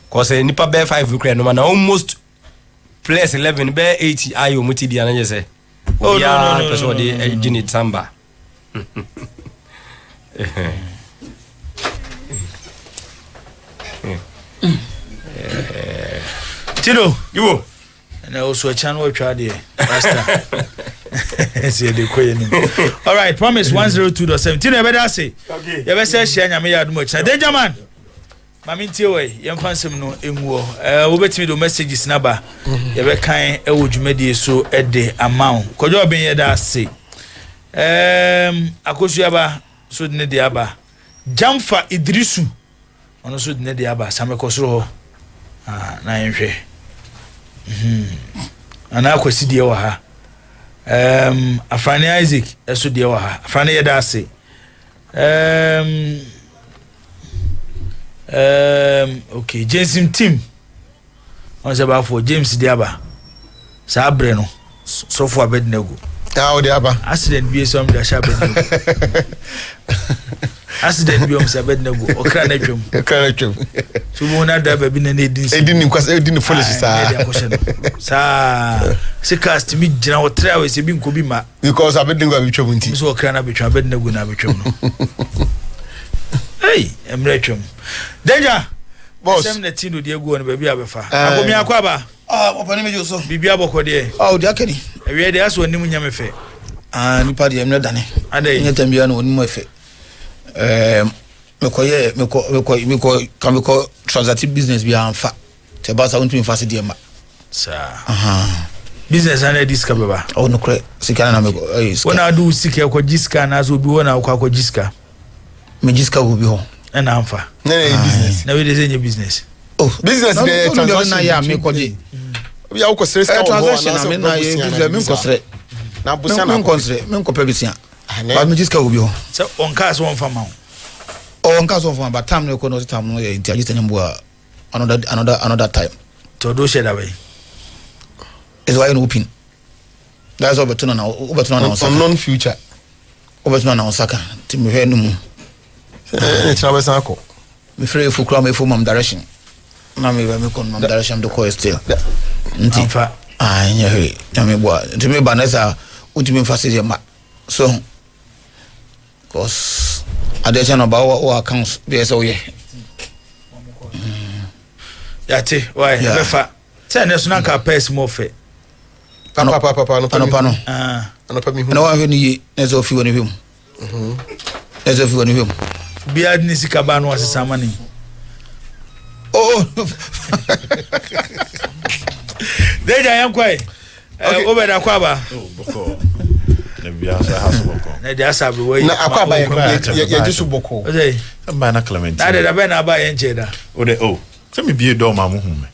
cause nipa be 5 kra no na almost plus 11 be 80 ayo mo ti dia na je oh no person de Eugene Samba Tino you na also a channel try there master see the koyeni all right promise 102.7 Tino better say okay you better share nyame ya admo cha danger man mami ntie we yem fansem no enwuo wo betimi do messages na ba ye be kan e wo dwumadi so e de amount kojo ben ye da say akosu aba so de ne de aba Jamfa Idrisu ono so de ne de aba samekosoro ho na yenhwe ana akwasi de wa ha Afrani Isaac eso de wa ha Afrani ye da say okay Jason team on se ba for James Diaba sa bre no so for Abednego o Diaba accident bi so am da sha Abednego accident bi say Abednego okra na twam so mo na da ba bi na edin kwasa edin foolish sa se cast mi gina o try we se bi nko bi ma because Abednego abi twam nti so okra na betwam Abednego na betwam no hey emre twam danger boss sem na tino de egu on ba bi abefa akomi akwaba opani mejo so bibia boko de de akani ewe de aso onim nyame fe nipa de emre dane ade nyeta mbia no onim efe meko transactive business bi anfa te ba sa wontu fast de ma sa business ana diska baba no kre sika na meko wona do sika ko jiska na so bi wona ko jiska me jiska wo bi ho na anfa na business na we dey say business business de transaction na ya me ko je ya wo ko stress ka transaction na me na ye business me ko stress na busia na ko stress me ko pebisia ba me jiska wo bi ho so on cars one farm on cars one farm but time no ko no time no ye ntia just nyambo another time to do share that way is why no open that's all betuna na non future betuna na osaka ti me hwe no mu travel ako me free fu kra me fu mam direction na me kon mam direction do ko still nti fa anya he na me boa nti me ba na sa ultimate facility ma so cause addition no ba o accounts be so ye yate why be fa say na so na ka pass mo fe papa no pa mi hu na wa hwe ni na zo fi woni hwem na zo fi woni hwem bia ni sika ba no asesa mani deja yankwai obeda kwaba boko na bia sa haso boko na dia sabe we na akwaba ye jisu boko ozai ba na Clementine na de ba na ba ye ncheda ode se me bie do ma mo hu me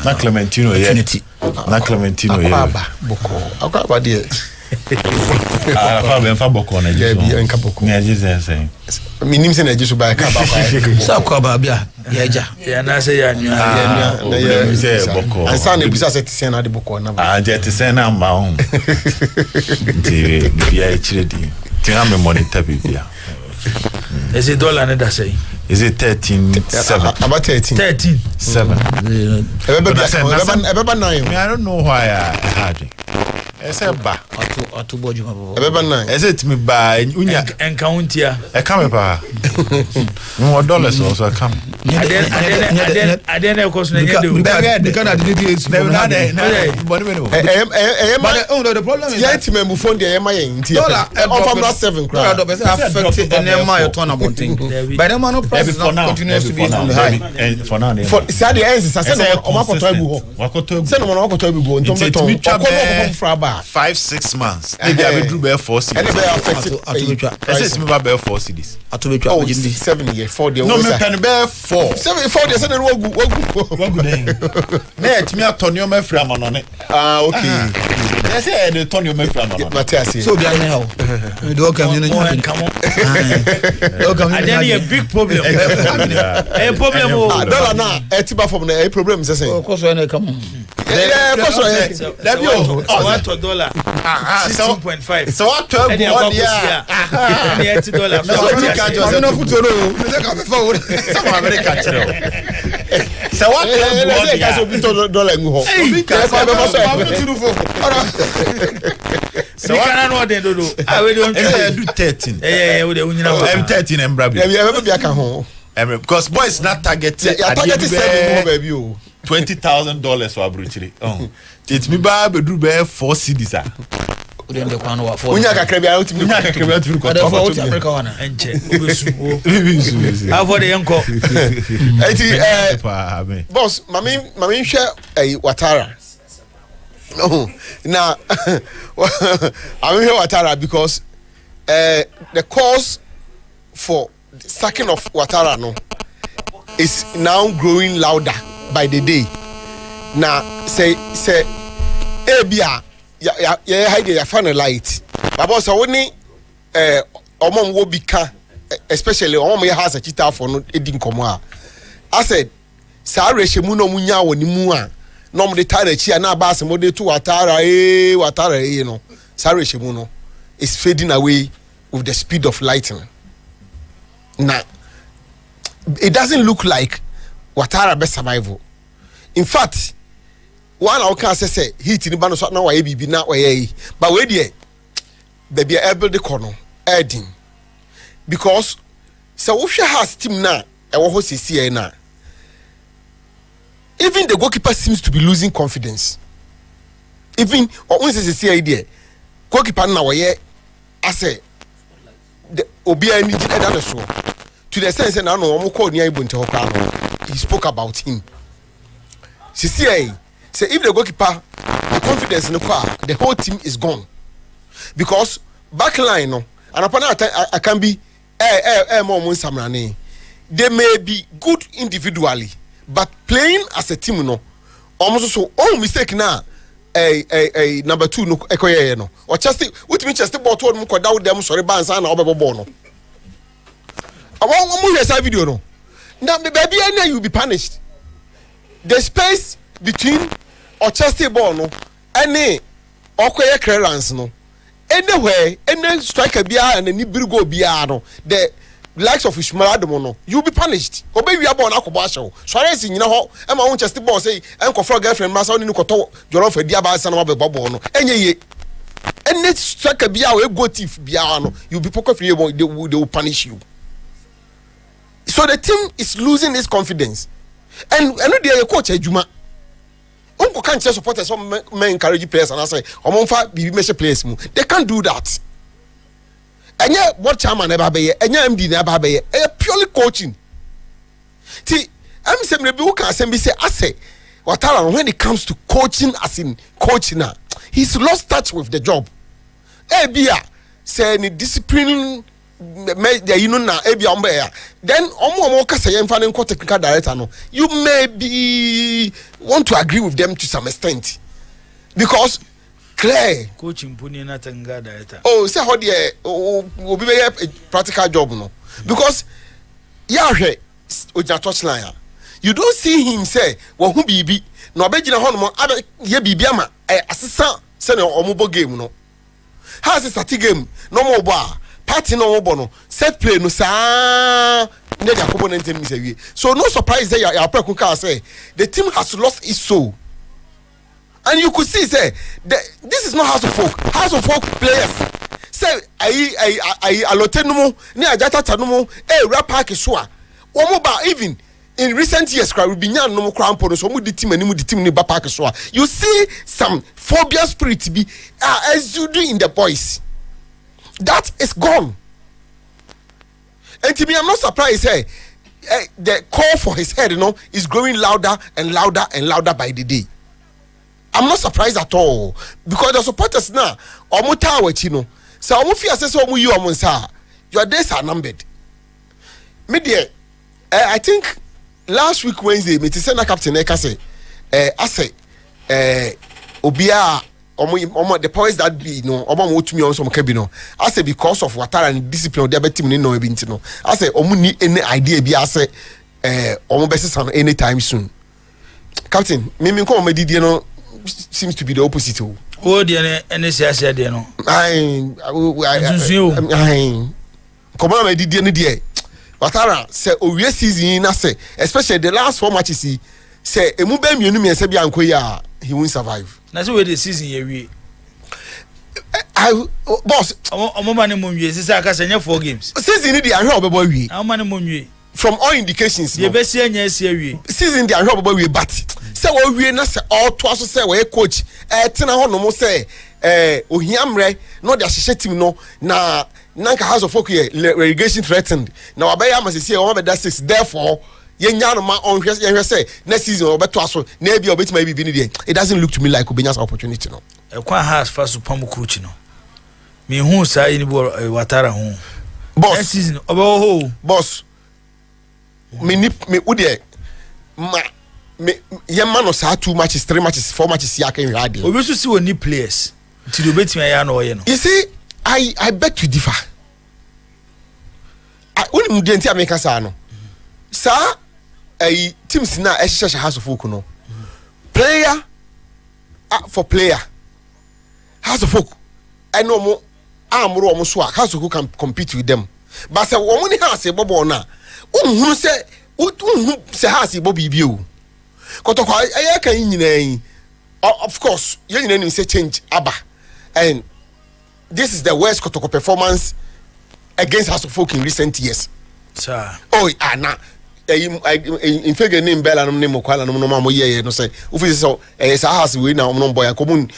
na Clementine ye na Clementine ye akwaba de fa ben fa boko na jisu bia enka boko na jisu sen minim se na jisu ba ka ba sa akwaba bia ya ja ya na se ya nwa na ye se boko ansa na bisa se tisen na de boko na ba je tisen na ma hu ti bia e chiredi ti ha me monitor bia is it dollar na da say is it 13.7 about 13.7 ebeba 9 I don't know why I had it ese ba atu boju mabo ebeba 9 ese timi ba unya encounter e come pa no dollars also come aden e koso na nyede because na did na body me the problem is yeah timi mu phone dey ma yen ntia dollar on from 7 crowd dollar affect and my turn about thing but the man price continues to be on the high for now for sad ends say no o makoto abu ho say no makoto abu ho ntom beton o ko fraba 5-6 months maybe I will do bear 4 cities and be affected I say me bear 4 cities atubetwa 7 year 4 day no me pen bear 4 7 day say no wagu den na etimi atonio me free amonone okay they say the tonio me free amonone Matias so bi anya how do come you know do come and then a big problem a problem dollar na etiba from the problem say ko so na come that you $1 16.5 so what $12 yeah $80 so no put no say ka be forward some America chiro so what $12 ngu ho so kana no dey do we don do 13 we dey unyina M13 embrabi e be aka ho because boys not targeted baby $20,000 for abruchiri it me ba be do be 4 cities dem de kwano wa 4 unya kakra bia utimi unya kakra bia utimi ko for America wana enche obesu avo de yanko eti boss mami hwe Watara no na I mean Watara because the cause for the sacking of Watara no is now growing louder by the day. Now say ebia ya hide ya fan light. Baba so woni omom wo bika especially omom ya has a chita for no edin komo a. I said sa rehemu no munya woni mu a no mo de tire chi na ba se mo de to Watara no sa rehemu no is fading away with the speed of lightning. Now, it doesn't look like Ouattara best survival. In fact, one I can say heat in the band now I be not way, but wait there, baby able the corner adding because so if she has team now, I will see now. Even the goalkeeper seems to be losing confidence. Even once it's a idea, goalkeeper now I say the Obia need another show to the sense that no call near he spoke about him. Say if the goalkeeper the confidence in the car, the whole team is gone because back line no and upon I can be they may be good individually. But playing as a team, no, almost so all mistake now. Number 2 no ekoye no. Or just with me just ball to them down them sorry bands and obebo no. I want to video no. Now baby you will be punished. The space between or chesty ball no any okoye clearance no. Anywhere any striker bia and any go bia no. The likes of Ishmael Adomono, you'll be punished. Obey we are born Akobasho. Sorry, you know, I'm my own chesty ball say, Uncle for girlfriend, Master Nukoto, your for Diaba San of Bobono. And let's strike a bia or go thief biano, you'll be poker free, they will punish you. So the team is losing its confidence. And another day, coach, Juma. Uncle can't just support us, some men encourage players, and I say, Omonfa, be measure players. They can't do that. And yet, what chairman never be, and yet MD never be, purely coaching. See, I'm saying, maybe who can say, I say, Ouattara, when it comes to coaching, as in coaching, he's lost touch with the job. Bia, say, any discipline, you know, now, then, technical director, no, you may be want to agree with them to some extent because. Clear coaching puni na tanga director. Oh, say how the will be a practical job no. Because Yahweh Oja touchline. You don't see him say, well who be no be gina hono abe ye bibia ma assistant say no omobo game no. How's it a game no more bar party no more no set play no sa ne dia component mi say. So no surprise say your prekuka say the team has lost its soul. And you could see, say, this is not House of Folk. House of Folk players. Say, I alotenumo, ni ajata tanumo, rap park iswa. Omoba even in recent years, we be nyan no crampo, so mu di team and mu di team ni ba park iswa. You see some phobia spirit be as you do in the boys. That is gone. And to me, I'm not surprised. Hey, the call for his head, is growing louder and louder and louder by the day. I'm not surprised at all because the supporters now, omuta wachino. So omufi assess omu you omunsa. Your days are numbered. Media, I think last week Wednesday, me send captain Eka say, I say, obia omo the powers that be no omo mo tumi on some cabino. I say because of Ouattara and discipline the team ni no ebinti no. I say omu ni any idea bi I say omo best anytime soon. Captain, me ko medidie no seems to be the opposite. Oh, dear, and this is there, no. Come on, I did the day. Ouattara say, oh, yes, season, especially the last 4 matches. He say, a mubem, you know, me, he won't survive. That's where the season here. Boss, I'm money moon, yes, I can send 4 games. Season, I heard about we. How many moon? From all indications, the best yes, here. Season, I heard about we, but. Say what we na say all twice say we coach tina ho no mo say ohiamre no de ahye team no na nanka House of Folk relegation threatened na wabaya am say o be that 6 therefore yenya no ma on hwe say next season obeto aso na bia obetima bibi ni de it doesn't look to me like obenya's opportunity no ekwa has first pam coach no me hu say ni bo Ouattara hu boss next season obo boss me udie ma me no say 2 matches 3 matches 4 matches ya can ready obi so see oni players till obetima ya no ye no. You see I beg to differ. I only mudenti America sa no sa teams na ehhehhe House of Folk no player for player House of Folk I know mo amro mo so House of Folk can compete with them But say woman has a bobo na. Who say has a bobby view. Kotoko I can of course you say change Abba. And this is the worst Kotoko performance against House of Folk in recent years. Sir. Oh, Anna. In figure name Bella no Kuala no mama ye no say. Ufi so house we now no boy come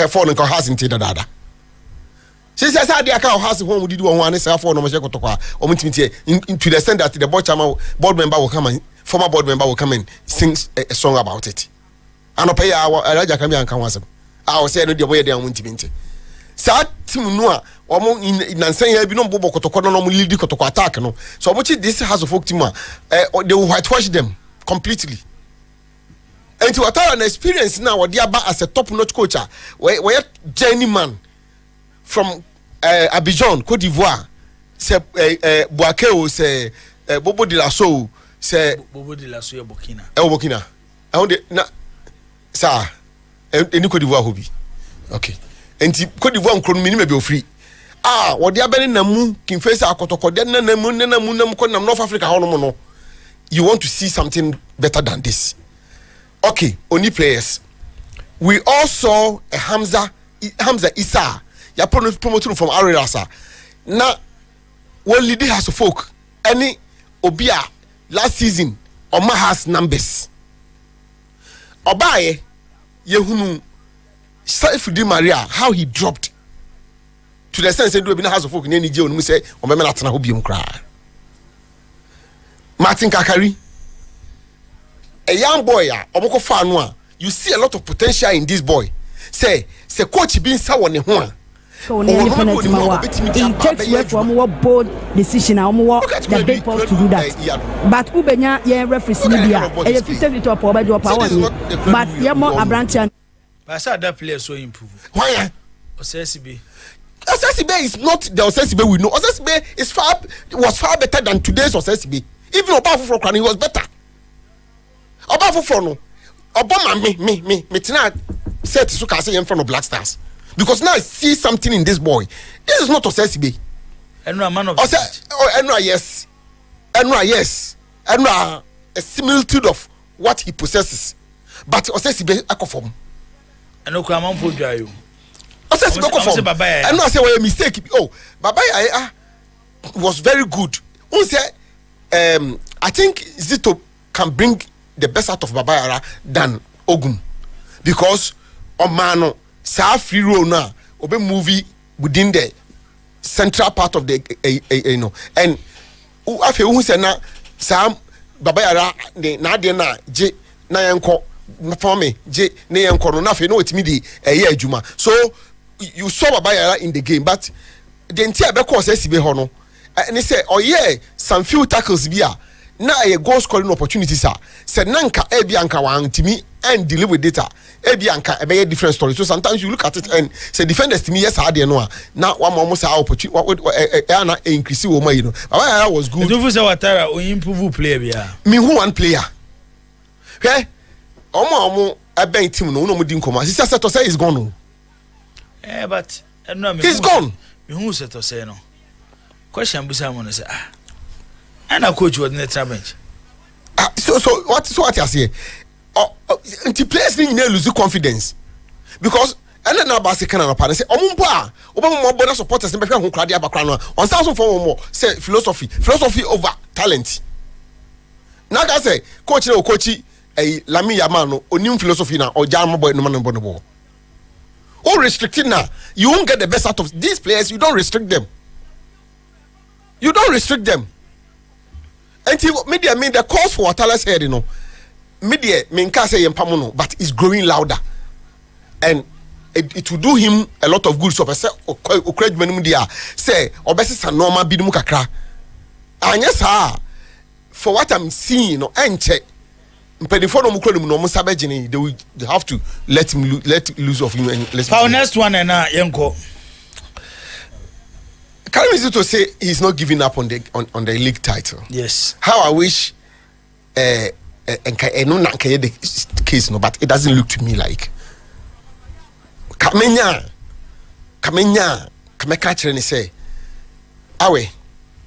phone and house in Tidada. She says I dear cow house home did one is for no Kotoko or to the extent that the board member will come and former board member will come and sing a song about it. And pay our Raja Kamian Kawasam. I was saying the way they are winter. Sad Timua or more in saying I be no Bobo Kotoko no lead Kotoko attack no. So much this has a folk team they will whitewash them completely. And to attire an experience now what they are as a top notch coach where journeyman from Abidjan, Cote d'Ivoire, say Boakeo, say Bobo de la Soul, say Bobo de la Soul Burkina. Burkina. I want na sir any Cote d'Ivoire hobby. Okay. And Cote d'Ivoire nkron mi ni be free. What they are been namu kin face akotoko de namu ko nam North Africa hono no. You want to see something better than this. Okay, only players. We all saw a Hamza Issa. Ya promoting from Arelasa. Now, when leader has a folk, any Obia last season, Oma has numbers. Obaye, Yehunu, Saifudi Maria, how he dropped to the sense that we have a folk in any jail, and we say, Omematana Hobium cry. Martin Kakari, a young boy, Omoko Fanwa, you see a lot of potential in this boy. Say coach being someone in one. So it takes away from our bold decision and the big power to do that. But Ubenya referee media, a 50 to a power but you're more Abrantian. I said that player so improve. Why? Osesibe is not the Osesibe we know. Osesibe was far better than today's Osesibe. Even Oba for Krani was better. Oba for no. Obama me tonight said to Sukase in front of Black Stars. Because now I see something in this boy. This is not Osesibe. And a man of yes. And a similitude of what he possesses. But Osesibe akofom. And no come on for you. Osesibe akofom. And I say well mistake. Oh, Babaya was very good. I think Zito can bring the best out of Babaya than Ogum. Because Omano sa free roll now obe movie within the central part of the and afi who say na sa Babaya na de na je na yenko for me je na yenko no na afi no etimi di adwuma. So you saw Babaya in the game, but the entire be course Sibe ho no and he say oh yeah some few tackles bia na a goal scoring opportunities said nanka ebianka wantimi and deal with data ebianka a different story. So sometimes you look at it and say defenders to me yes I no now one almost opportunity what increase woman you know I was good. Do you say Watara or improve player bia me who one player okay omo a bank team no mo din koma sister set to say is gone but no me he's gone me who set to say no question busa mo say and a coach was net bench. So what you say? The players need to lose confidence because and then about second and upon say Omumpa Obama supporters and who crowd their background on thousand for more say philosophy over talent. Now I say coach a Lami Yamano or new philosophy now or Jama boy no man on the ball. All restricted now. You won't get the best out of these players. You don't restrict them. Until media mean the calls for Watala's head, you know. Media mean can't say Pamuno, but it's growing louder. And it will do him a lot of good. So I say, media say, Obesis and Norma Bidumukakra. And yes, for what I'm seeing, you know, and check. They have to let him let loose of him. And next one and Yanko. Can we to say he's not giving up on the league title? Yes. How I wish the case no, but it doesn't look to me like Kamenya Kameka say awe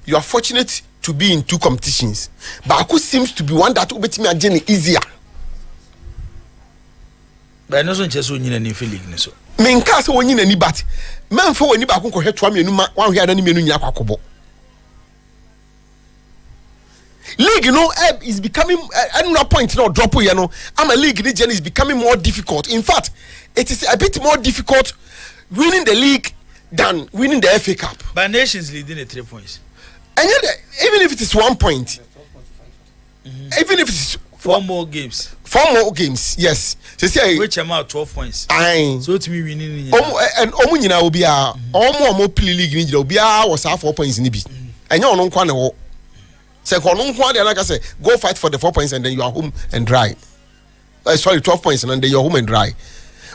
you are fortunate to be in two competitions. Baku seems to be one that will be me again easier. But no son cheso nyina ni feeling so. Me nka se wonyina ni but man for woni Baku ko hwetwa me nu ma wan hwe adani me nu nyina kwakobo. League is becoming no point no drop here no. I'm a league this journey is becoming more difficult. In fact, it is a bit more difficult winning the league than winning the FA Cup. But Nations leading the 3 points. And yet, even if it is 1 point, even if it is 4 more games. 4 more games, yes. So say which amount 12 points. Aye. So to me winning. And nyina will be more play league ni will be was 4 points ni bi. And you no kwa na wo. Say ko no kwa dey like I say go fight for the 4 points and then you are home and dry. Sorry, 12 points and then you are home and dry.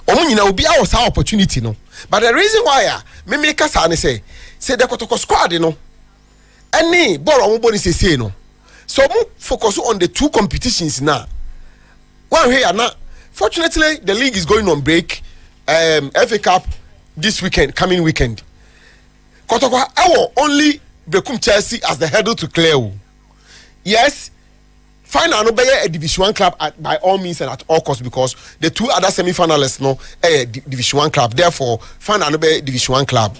Nyina will be was opportunity no. But the reason why me make us say the Kotoko squad no. Any ball on body say no. So focus on the two competitions now. One here now. Fortunately, the league is going on break. FA Cup this weekend, coming weekend. Kotoko our only Bekum Chelsea as the hurdle to clear. Yes, find another a Division 1 club by all means and at all costs because the two other semi-finalists no Division 1 club. Therefore, find another Division 1 club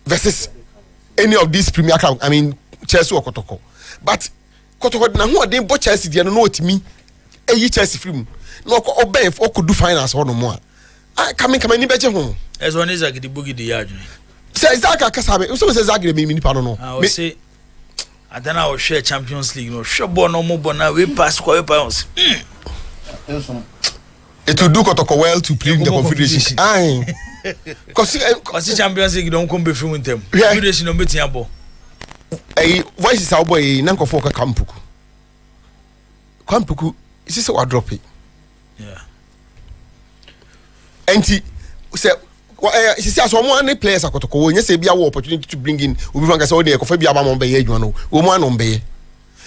versus any of these Premier clubs. I mean Chelsea or Kotoko. But Kotoko na who they bought Chelsea they know what me. Chelsea film. No obey if could do finance or no more. I come ni beje ho. As one is like the boogie the yard. Say Zaka Kasabe. So say Zaka me nipa no. I will say I don't know share Champions League no. Sure born no more born we pass kwa pounds. It will do Kotoko well to play in the Confederation. Aye. Cause Champions League don't come be free with them. Confederation no meeting abo. Voice is our boy nanko foka Kampuku. Kampuku is this what drop it? Yeah. And he said she says one players akotoko when you say be our opportunity to bring in we van say dey kofa bi aba mo be ye adwuma no wo mu anom be ye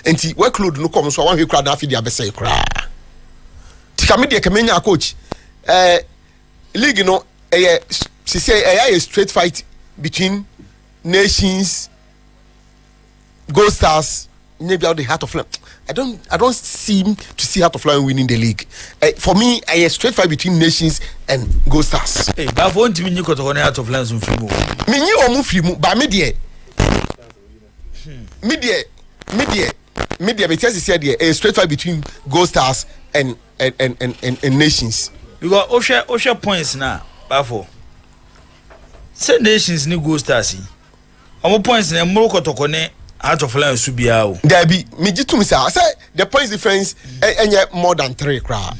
enti workload no come so one we crowd afi dey abese kra tika me dey kemenya coach league no she say a straight fight between nations Gold Stars maybe out the Heart of Lion. I don't seem to see Heart of Lion winning the league. For me, a straight fight between Nations and Gold Stars. Hey, but for me, you got to Heart of Lions on film. Me you or move film, but media, because he said a straight fight between Gold Stars and Nations. You got Osha points now. Before say Nations ni Gold Stars. Our points na Morocco to connect. Heart of Lions should be out. There be me jitu me say the points difference more than 3 crowd.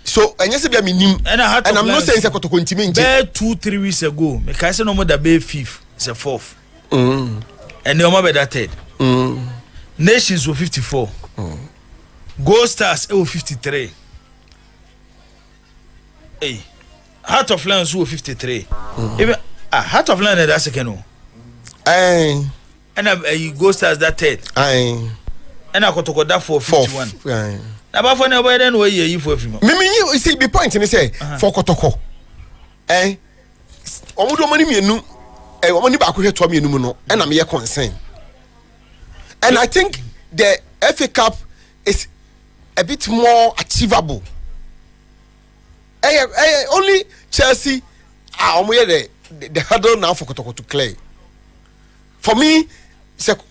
So and yes be minim and I'm not saying say Kotoko ntimi nje. Be 2-3 weeks ago, me kai say no more that be 5th, it's a 4th. And the other be that 3rd. Nations were 54. Gold Stars were 53. Hey, Heart of Lions were 53. Even Heart of Lions that second. And Gold Stars that 3rd. Aye. And I Kotoko that for 51. Aye. Na ba for na boy then way you for film. Me you see the point in say for Kotoko. Omudo mani mienu omani ba ko hweto mienu mu no na me concern. And I think the FA Cup is a bit more achievable. Only Chelsea are the hurdle now for Kotoko to clear. For me,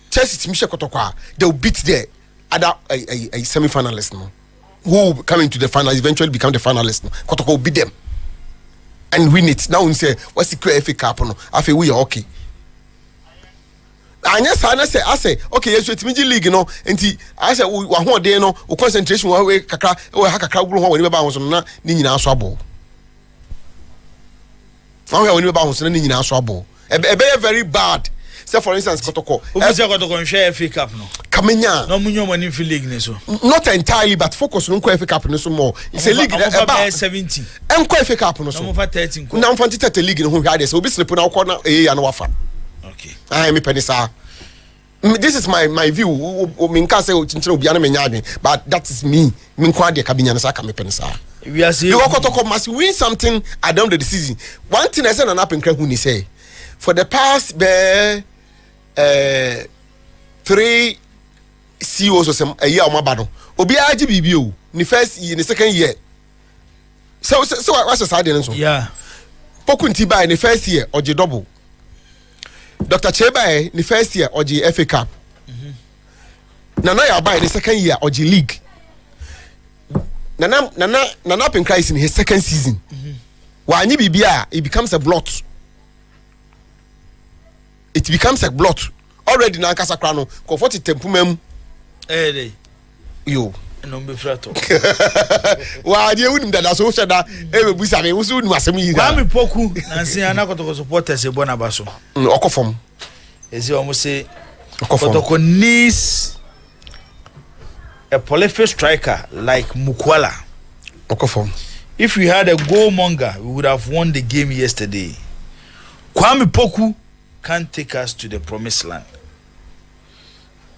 Chelsea team Kotoko, they will beat the other a semi-finalist now, who will come into the finals, eventually become the finalist. Kotoko will beat them and win it. Now we say, what's the FA Cup? No, I feel we are okay. And yes, I say, okay, yes, it's Miji League, you know, and I say, we want day, no, concentration, we kakra, we hakakra, we never bounce on na, nina swabo. Now we never bounce on nina swabo. Very bad. Say for instance, Kotoko. Kotoko share FA Cup no. Kamenya. No munyo money for league ne so. Not entirely, but focus on FA Cup no so more. It's a league about 17. FA Cup no so. No for 13. Now for 30 league no who had so be slip na corner and wafa. Okay. I me penisa. This is my view. Minka say chinchino obiana menyade, but that is me. Minkwa de kabinya na saka me penisa. We are saying Kotoko must win something at the end of the season. One thing I said an up in Krenhu ni say for the past 3 CEOs or some a year on my battle. Obi IGBBO, the first year, the second year. So what's the side? Yeah. Pokunti by in the first year or G double. Dr. Cheba in the first year or G FA Cup. Nana ya by in the second year or G League. Nana in Christ in his second season. Why Bibia it becomes a blot. It becomes a blot. Already na Kasa Krano, comfort tempumem. Yo. No be frato. Wa die wunim da so sheda e be busa me wusu wunim asem yi ga. Kwame Poku na nsi anakotoko supporters e bona baso. Okofom. Ezi omo say Kotoko needs a prolific striker like Mukwala. Okofom. If we had a goalmonger, we would have won the game yesterday. Kwame Poku can't take us to the promised land.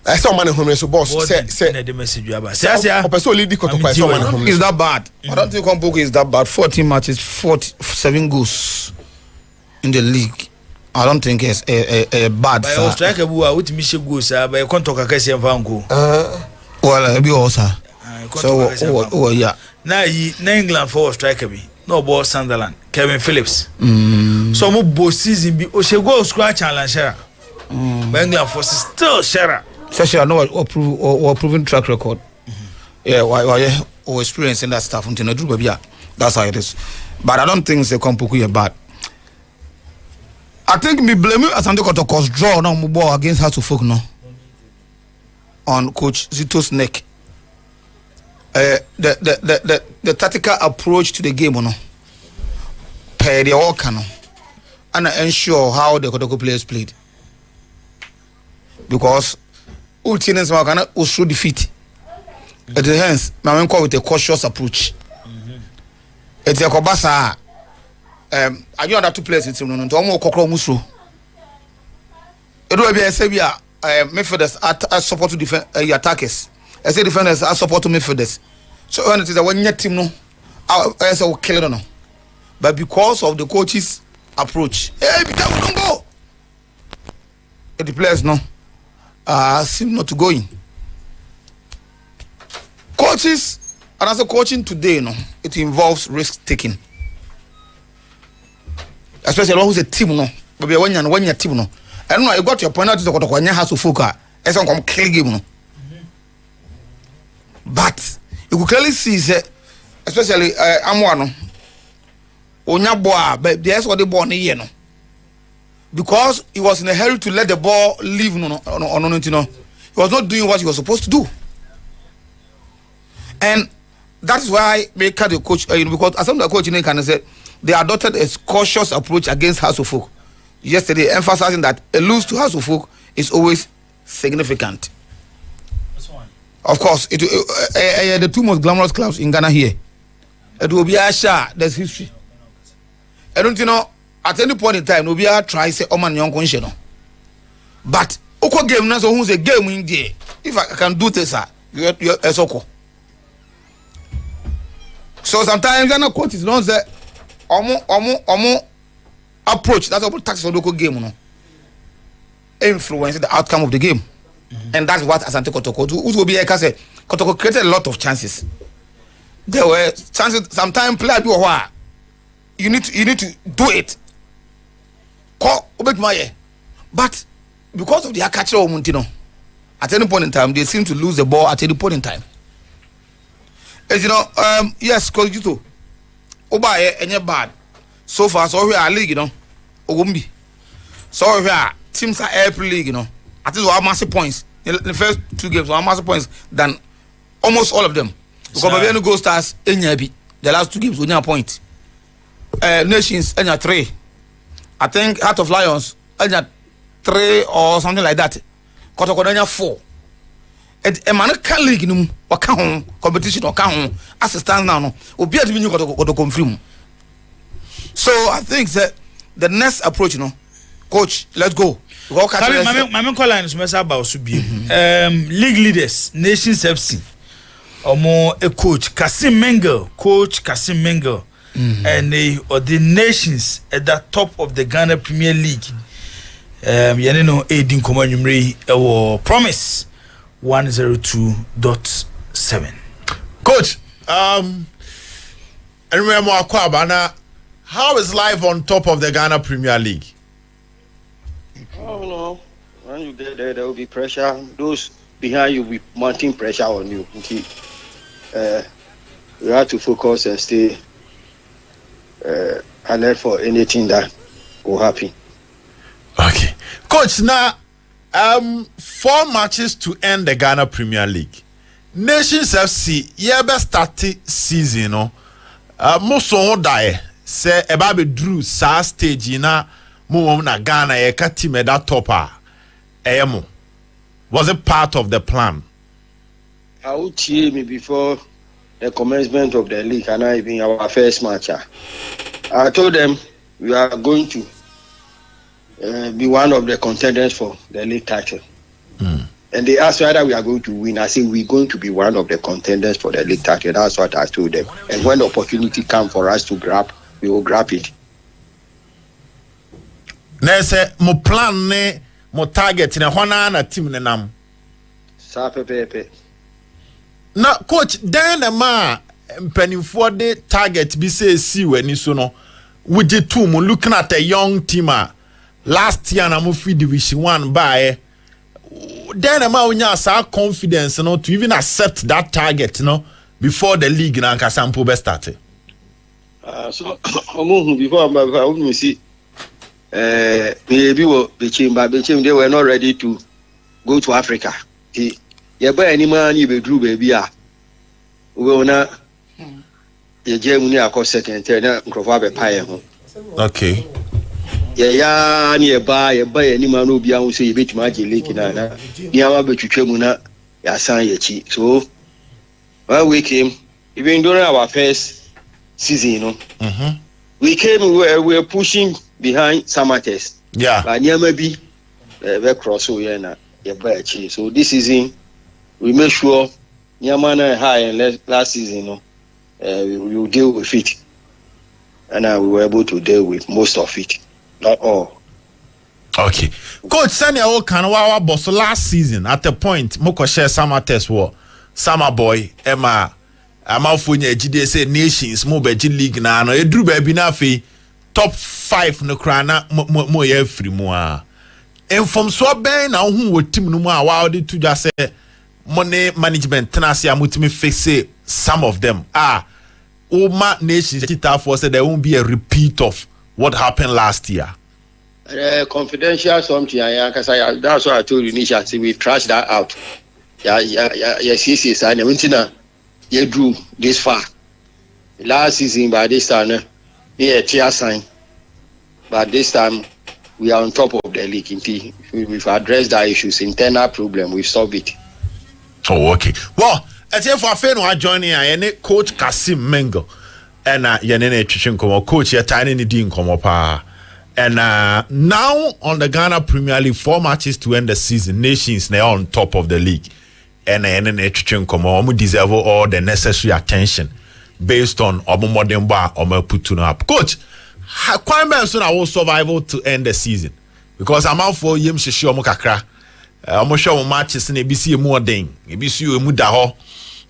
I saw man home so boss say the message you about. Is that bad? I don't think Poku is that bad. 14 matches, 47 goals in the league. I don't think it's a bad. But striker who with Michel goals, but you can't talk a case and go. Well, be also. So yeah. Now England for striker be no ball Sunderland. Kevin Phillips. So mo both season be o she go scratch and Shera. But England for still Shera. Especially no or proven track record. Yeah, why or experiencing that stuff until no do yeah. That's how it is. But I don't think the Poku bad. I think me blame as I'm to cause draw now ball against House of Folk no. On Coach Zito's neck. The tactical approach to the game no. Per the all canon. And ensure how the Kotoko players played. Because Ultimates Makana also defeat. At the hands, my call with a cautious approach. It's a Kobasa. I know that 2 players in Simon to almost Kokro Musro. It will be a Sabia midfielders as support to defend attackers. I say defenders as support to midfielders. So when it is a 1 year team, no, I say kill it no. But because of the coach's approach, hey, don't go. The players no. Seem not to go in. Coaches, and as a coaching today, no, it involves risk taking. Especially who's a team, no, but when you're team, no. I don't know, you got your point out to the Kotokonya has to focus. It's on kill game, no. But you could clearly see, especially Amwano, Onyaboa, but there's what the ball in no. Because he was in a hurry to let the ball leave, no. He was not doing what he was supposed to do. And that's why they cut the coach, because as some of the coach can say they adopted a cautious approach against House of Folk. Yesterday, emphasizing that a lose to House of Folk is always significant. Of course, the 2 most glamorous clubs in Ghana here. It will be a shot. There's history. I don't know. At any point in time, we are trying to say, "Oh man, young condition." But Oko game now, so who's a game in there? If I can do this, you're Oko. So sometimes I know coaches don't say, "Omo approach." That's about tactics for local game, no. Influence the outcome of the game, and that's what Asante Kotoko do. Who will be like I said, Kotoko created a lot of chances. There were chances. Sometimes player do what you need to do it. But because of the catcher of Montino, at any point in time, they seem to lose the ball at any point in time. As you know, yes, Coach Juto, Oba and bad. So far, so we are league, you know, Ogumbi. So we are teams are every league, you know. At least we have massive points. The first 2 games, we have massive points than almost all of them. Because Babiano Go Stars, the last 2 games, we have a point. Nations, 3. I think Heart of Lions, 3 or something like that. Kotoko 4. A man can league no or can competition or can as it stands now. No, will be able to Kotoko confirm. So I think that the next approach, coach, let's go. My colleague is mess about to be league leaders, Nations FC, or more a coach Kasim Mengel, and they or the Nations at the top of the Ghana Premier League. yɛne no ɛdi nkɔmmɔ anwummere yi ɛwɔ Promise 102.7. Coach, and remember Akwabana, how is life on top of the Ghana Premier League? Oh no, when you get there will be pressure. Those behind you will be mounting pressure on you. You have to focus and stay alert for anything that will happen. Okay, Coach. Now, 4 matches to end the Ghana Premier League. Nations FC, yebe started season, no. Most on die say eba drew sa stage na mo na Ghana ye ka team that topper. Eyemo. Was it part of the plan? I would hear me before the commencement of the league and even our first match. I told them we are going to be one of the contenders for the league title. And they asked whether we are going to win. I said we're going to be one of the contenders for the league title. That's what I told them. And when the opportunity comes for us to grab, we will grab it. Nese mo plan ne mo target ne hona na team ne nam. Sa pepe. Na coach, then the ma mpanimfo de target bi say si wani so no. We did two mo looking at a young team last year na mo free division 1 by then am I sa confidence to even accept that target before the league na Kasampo be started. So before I see maybe they were not ready to go to Africa. Any man you be drew baby we will not Germany across second okay. Yeah, nearby any man who be able to say a bit magic lake in Anna. Yama Betremuna, Yasan Yachi. So when we came, even during our first season, we came, we were pushing behind Samates. Yeah, but Yama be very cross. So this season, we make sure Yamana high and last season, we will deal with it. And we were able to deal with most of it. Not all. Okay. Coach, Sanya Okanawa boss last season at the point Moko share summer test war. Summer boy, Emma Amafunya GDSA Nations, Mobeji League na no Edru baby na fe top 5 no krana mo ye free mo a. And from so ben na hu wo team no mo a wa de to just say money management tenase amutimi fix some of them. Oma Nations Tita for said there won't be a repeat of what happened last year. Confidential something, that's what I told you initially. We trashed that out. Yes, and you drew this far. Last season, by this time, a clear sign. But this time, we are on top of the league. We've addressed that issues, internal problem. We've solved it. Oh, okay. Well, as if I fail to join here, Coach Kasim Mengo. And Yanene Chichinkomo, coach, you're tiny Nidin Komopa. And now on the Ghana Premier League, 4 matches to end the season. Nations now on top of the league. And Yanene Chichinkomo deserve all the necessary attention based on Obumodemba or Putuna up. Coach, quite soon I will survival to end the season. Because I'm out for Yim Shishi Omokakra. I'm sure matches in ABC more ding. ABC Mudaho.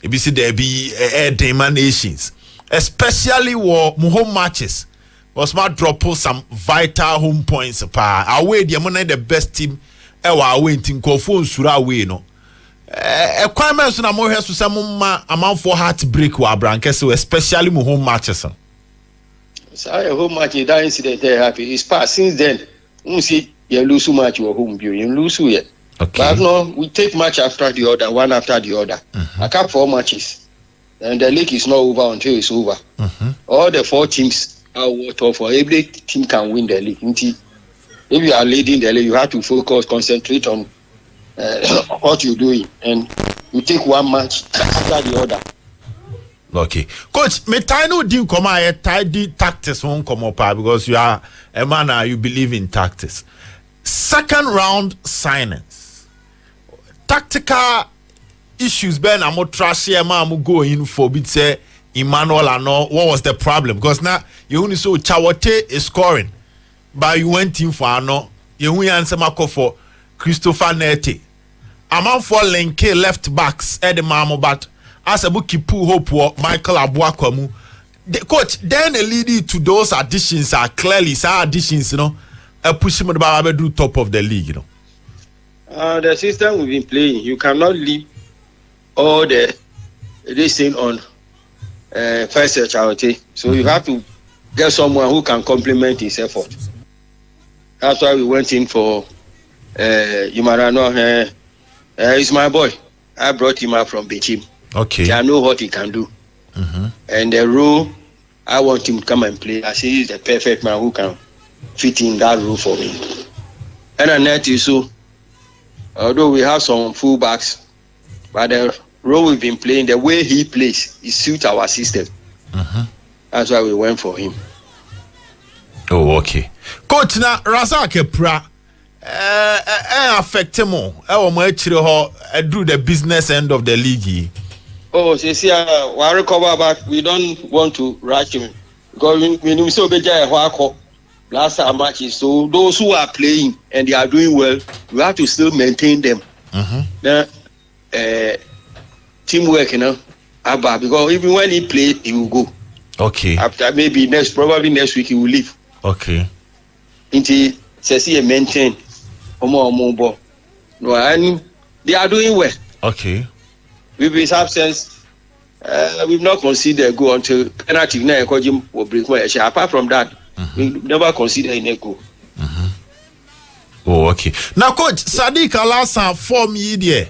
ABC there be air Dayman Nations. Especially home matches was smart drop some vital home points away the among the best team away in phone sura away no requirements na mo hesu some amount for heartbreak wa brankeso especially home matches. So home match that incident there happy is past since then you see you lose so much your home you lose yet. Okay. But no, we take match after the other, one after the other. I cap 4 matches. And the league is not over until it's over. All the 4 teams are tough for every team can win the league. If you are leading the league, you have to focus, concentrate on what you're doing, and you take one match after the other. Okay, coach, me no din come here tidy tactics won't come up because you are a man you believe in tactics. Second round signings, tactical issues ben amo trash here man go in for bit say Emmanuel and all. What was the problem? Because now you only saw Chawote is scoring, but you went in for no yehu yan se makofo Christopher Nete amount for linke left backs at the mamo but as a Kipu Hope Michael Abuakwamu the coach then leading to those additions are clearly additions push him about do top of the league the system we've been playing you cannot leave all this thing on first charity so you have to get someone who can complement his effort. That's why we went in for Yumarano. He's my boy. I brought him up from Beijing. Okay. I know what he can do. And the role, I want him to come and play. I say he's the perfect man who can fit in that role for me. And Annette is so, although we have some fullbacks, but the role we've been playing, the way he plays, it suits our system. That's why we went for him. Oh, okay. Coach na Razak Epra affect him do the business end of the league. Oh, see, we recover back. We don't want to rush him because we so last time matches. So those who are playing and they are doing well, we have to still maintain them. Now, teamwork, because even when he plays, he will go. Okay. After probably next week he will leave. Okay. Until he maintain. No, and they are doing well. Okay. With his absence, we've not considered a goal until penalty. Will break my share. Apart from that, we never consider a goal. Oh, okay. Now, Coach Sadiq Alasa form year.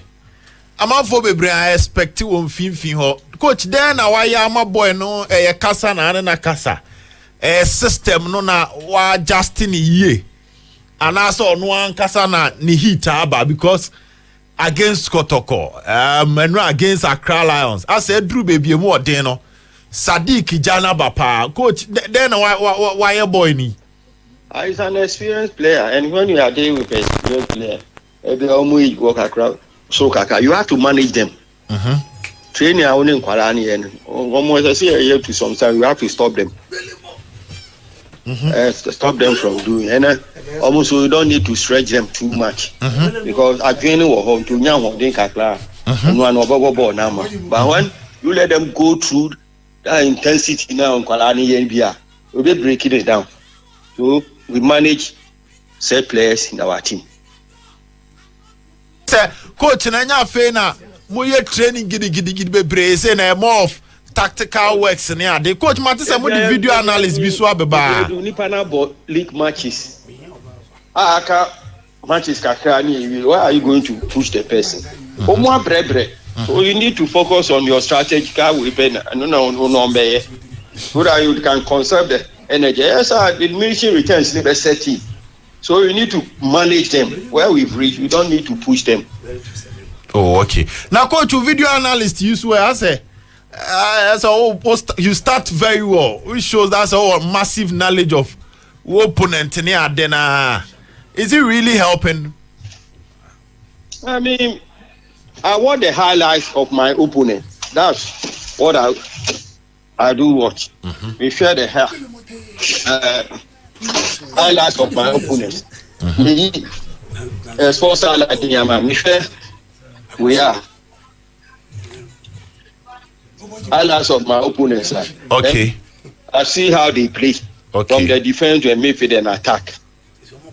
I'm out for baby. I expect you on fin. Coach, then why am a boy no kasa na kasa system no na wa Justin ye and also no one kasa na ni hit aba because against Kotoko and against Accra Lions I said Drew baby more no Sadiq Jana Bapa. Coach, then why a boy ni? He's an experienced player, and when you are dealing with an experienced player, every work across so kaka, you have to manage them. Training our own Kwarani and almost I say a year to some time, you have to stop them. Stop them from doing, and almost you don't need to stretch them too much because at training or home to Nyam de Kakla, but when you let them go through that intensity now on Kwarani and Bia, we'll be breaking it down. So we manage set players in our team. Coach, Nanya Fena, Moye training giddy be say na more of tactical works in here. The coach Matis and the video analyst be so beba. Nipana ball league matches. Matches kakani. Why are you going to push the person? So you need to focus on your strategical weapon so that you can conserve the energy. Yes, the diminishing returns never set in. So you need to manage them. Where we've reached, you don't need to push them. Oh, okay. Now, coach, video analyst, you swear, I say, you start very well, which shows that's all massive knowledge of opponent. Is it really helping? I mean, I want the highlights of my opponent. That's what I do watch. We share the highlights of my opponents. Sports we are highlights of my opponents. Okay. I see how they play from the defense to midfield and attack,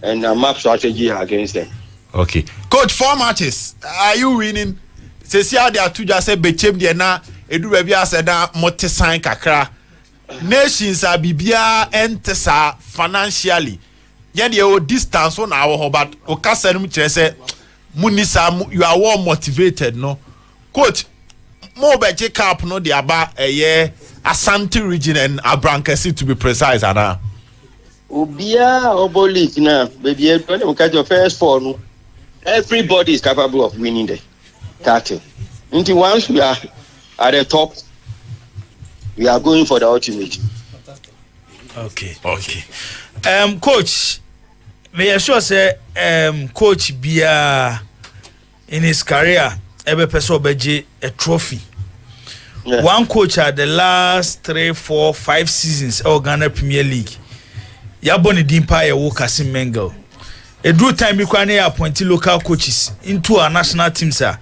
and a map strategy against them. Okay, coach, 4 matches. Are you winning? Say how they are two just say bechem there na edu baby said that multi sign kakra. Nations are bibia entesa financially. Yet your distance on our but okasanum say munisa you are well motivated no. Coach, more by cap no the aba a year Asante region and Abrankasi to be precise ana. Obia obolik na baby when you catch your first four no. Everybody is capable of winning the title. Until once we are at the top, we are going for the ultimate. Okay. Coach, may I sure say coach Bia in his career ever person a trophy. Yeah. One coach at the last 3, 4, 5 seasons of Ghana Premier League. Yaboni Dimpa Kasim Mengel. a do time we can appoint local coaches into our national teams sir.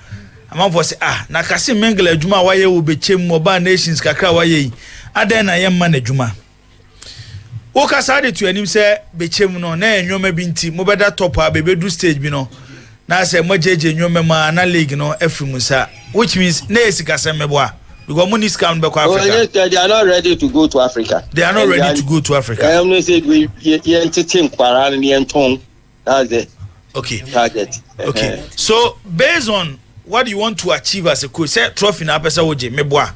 I'm for say na Kasim Mengele adwuma waye wo bechem mobile nations kakra waye adan na yem man adwuma wo ka sade to anim say bechem no na enwoma bi nti mo beda top a bebedu stage bi no na say mo jeje enwoma ma na league no afrimu sa which means na esika semeboa because money scam be ko Africa. Yes, they are not ready to go to Africa. They are not ready to go to Africa. I am not saying we entertain Kwaran and Yentong. That's it. Okay. Target. Okay. So based on what do you want to achieve as a coach? Say trophy na pesa woje meboa.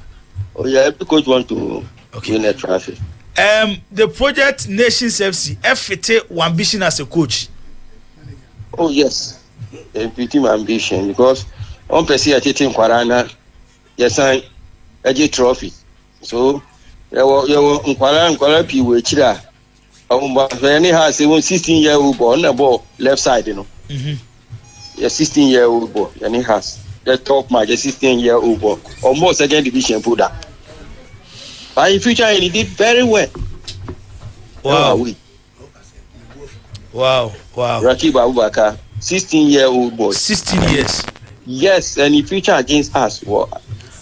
Oh yeah, every coach want to win a trophy. The project Nations FC FT ambition as a coach. Oh yes. A team ambition because on person team Kwarana yes I a trophy. So you Nkwara pi we chira. Any has a 16-year-old boy on the ball left side, you know. A 16-year-old boy, and he has the top match, a 16-year-old boy, almost second division put that. But in future, he did very well. Wow. Wow. Rakib Abubakar, 16-year-old boy. 16 years. Yes, and in future against us.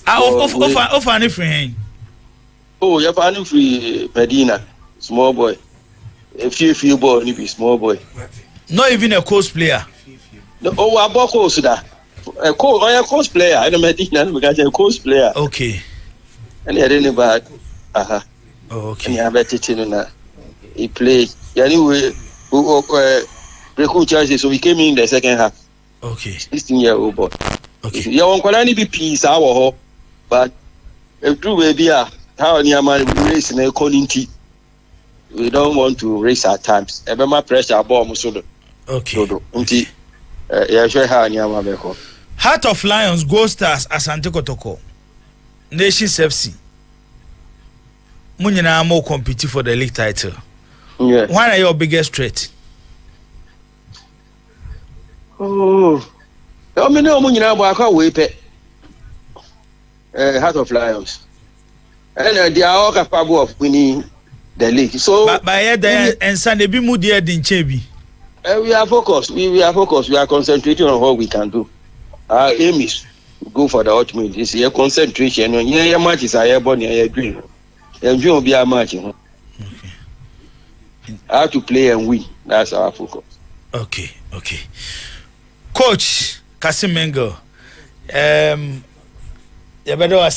Of anything. Oh, you're finding free Medina, small boy. A few boy, only be small boy. Not even a coach player. No, oh, I bought coach that. A coach player. I don't Medina because a coach player. Okay. And he didn't bad. Oh, okay. And he have a teaching that he played. Anyway, recruit charges, so we came in the second half. Okay. 16-year-old boy. Okay. You won't only be peace our but if true baby how near man race in a community. We don't want to raise our times. Ebema pressure bomb so. Okay. Heart of Lions, Gold Stars, Asante Kotoko, Nations FC. Munyina more compete for the league title. Yeah. What are your biggest threat? Oh, I mean, no munyina waka wepe. Heart of Lions, and they are all capable of winning the league. So, but by there and Sunday be moody in Chebi. We are focused. We are focused. We are concentrating on what we can do. Our aim is to go for the ultimate. This year concentration. When your match is a born your dream. Your dream will be a match. Okay. How to play and win. That's our focus. Okay. Coach Kasim Mengele. You better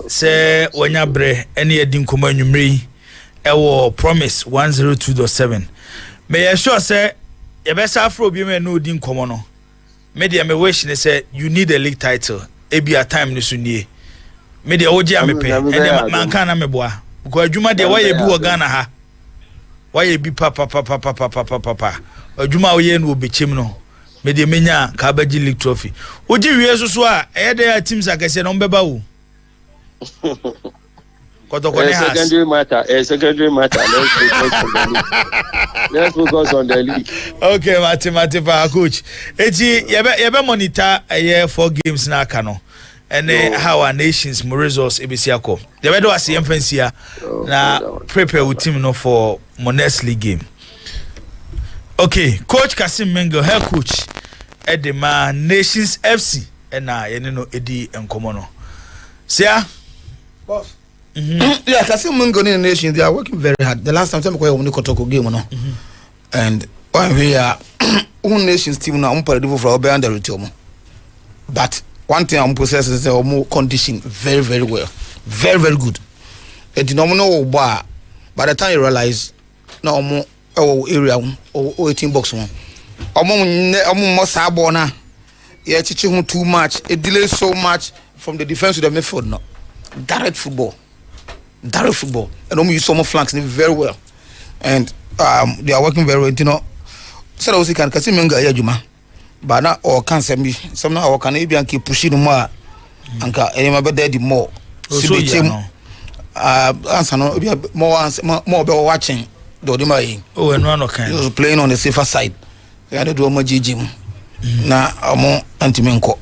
say when you bre any edin koma nwumre ewo promise 102.7 may I sure say you better afro bi me no din komo no me dey me wish ne say you need a league title e be a time ni so nie me dey oji amepe and man kan na me boa go adwuma dey why e bi wo Ghana ha why e bi papa adwuma wo ye no obechem no me dey menya ka baji league trophy oji wie so a e dey teams akese no mbeba wo secondary matter. Let's focus on the league. Okay, Mati, coach. Eti, yebe monitor 4 games na kano. And how our nations more results ebisiako. Yebe do asi emfansia na prepare with team no for next league game. Okay, Coach Kasim Mengele, head coach at the Nations FC and na yenino edi enkomo no. Sia boss. Yeah, Kasim Mengele in the Nations, they are working very hard. The last time we won the Kotoko game, no. And when we are one Nations team now, for our band the but one thing I'm possessing is more condition very, very well, very, very good. A denominator bar. By the time you realize, no more area or 18 box one. More sabona. Yeah, teaching him too much. It delays so much from the defense to the midfield. No, direct football, and use some flanks very well, and they are working very well. You know, so we can Kasim Mengele Juma, but now or can send me somehow or can even keep pushing more, and any the more. So answer no more about watching. Oh, and one okay. He was playing on the safer side. I don't do much gym. Na amo antimenko.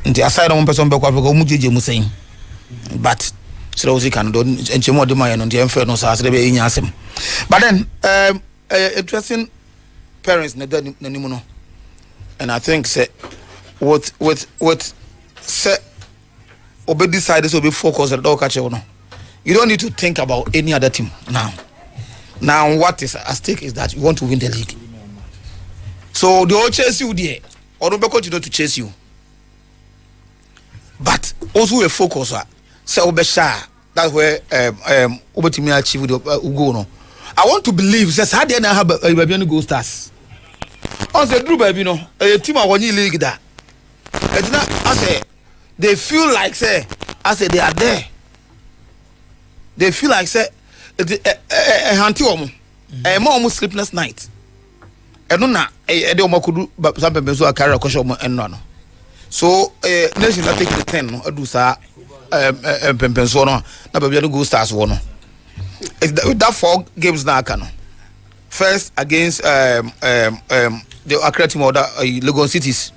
Nti aside on person be kwa go mu jeje mu saying. But so we can do enchemo de man no de emfe no sa se be nya asem. But then interesting parents no, and I think say what say obe decide this will be focused at all catch no. You don't need to think about any other team now. Now what is at stake is that you want to win the league. So they all chase you there, or don't continue to chase you. But also a focus say obesha. That's where Obetimi achieve with Ugo no. I want to believe says how they have baby go stars. On the Drew baby no a team a won league that. It's not I say they feel like say I say they are there. They feel like say a hanti omo a more sleepless night. And no na e de omo kudu some people so carry a question no. So nation that take the 10 no do sa pempenso no na baby go stars wo no. That 4 games now can. First against the Accra team or the Lagos Cities,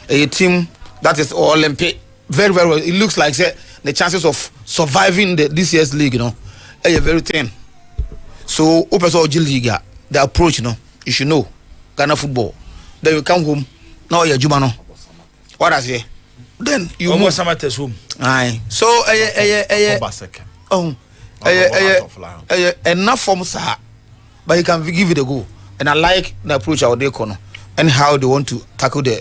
a team that is Olympic. Very well. It looks like the chances of surviving this year's league, are very thin. So, Open League, the approach, you should know Ghana football. Then you come home. Now you're Jumano. What I say? Then you almost summer's home. Aye. So, enough from sir, but you can give it a go. And I like the approach out there corner and how they want to tackle the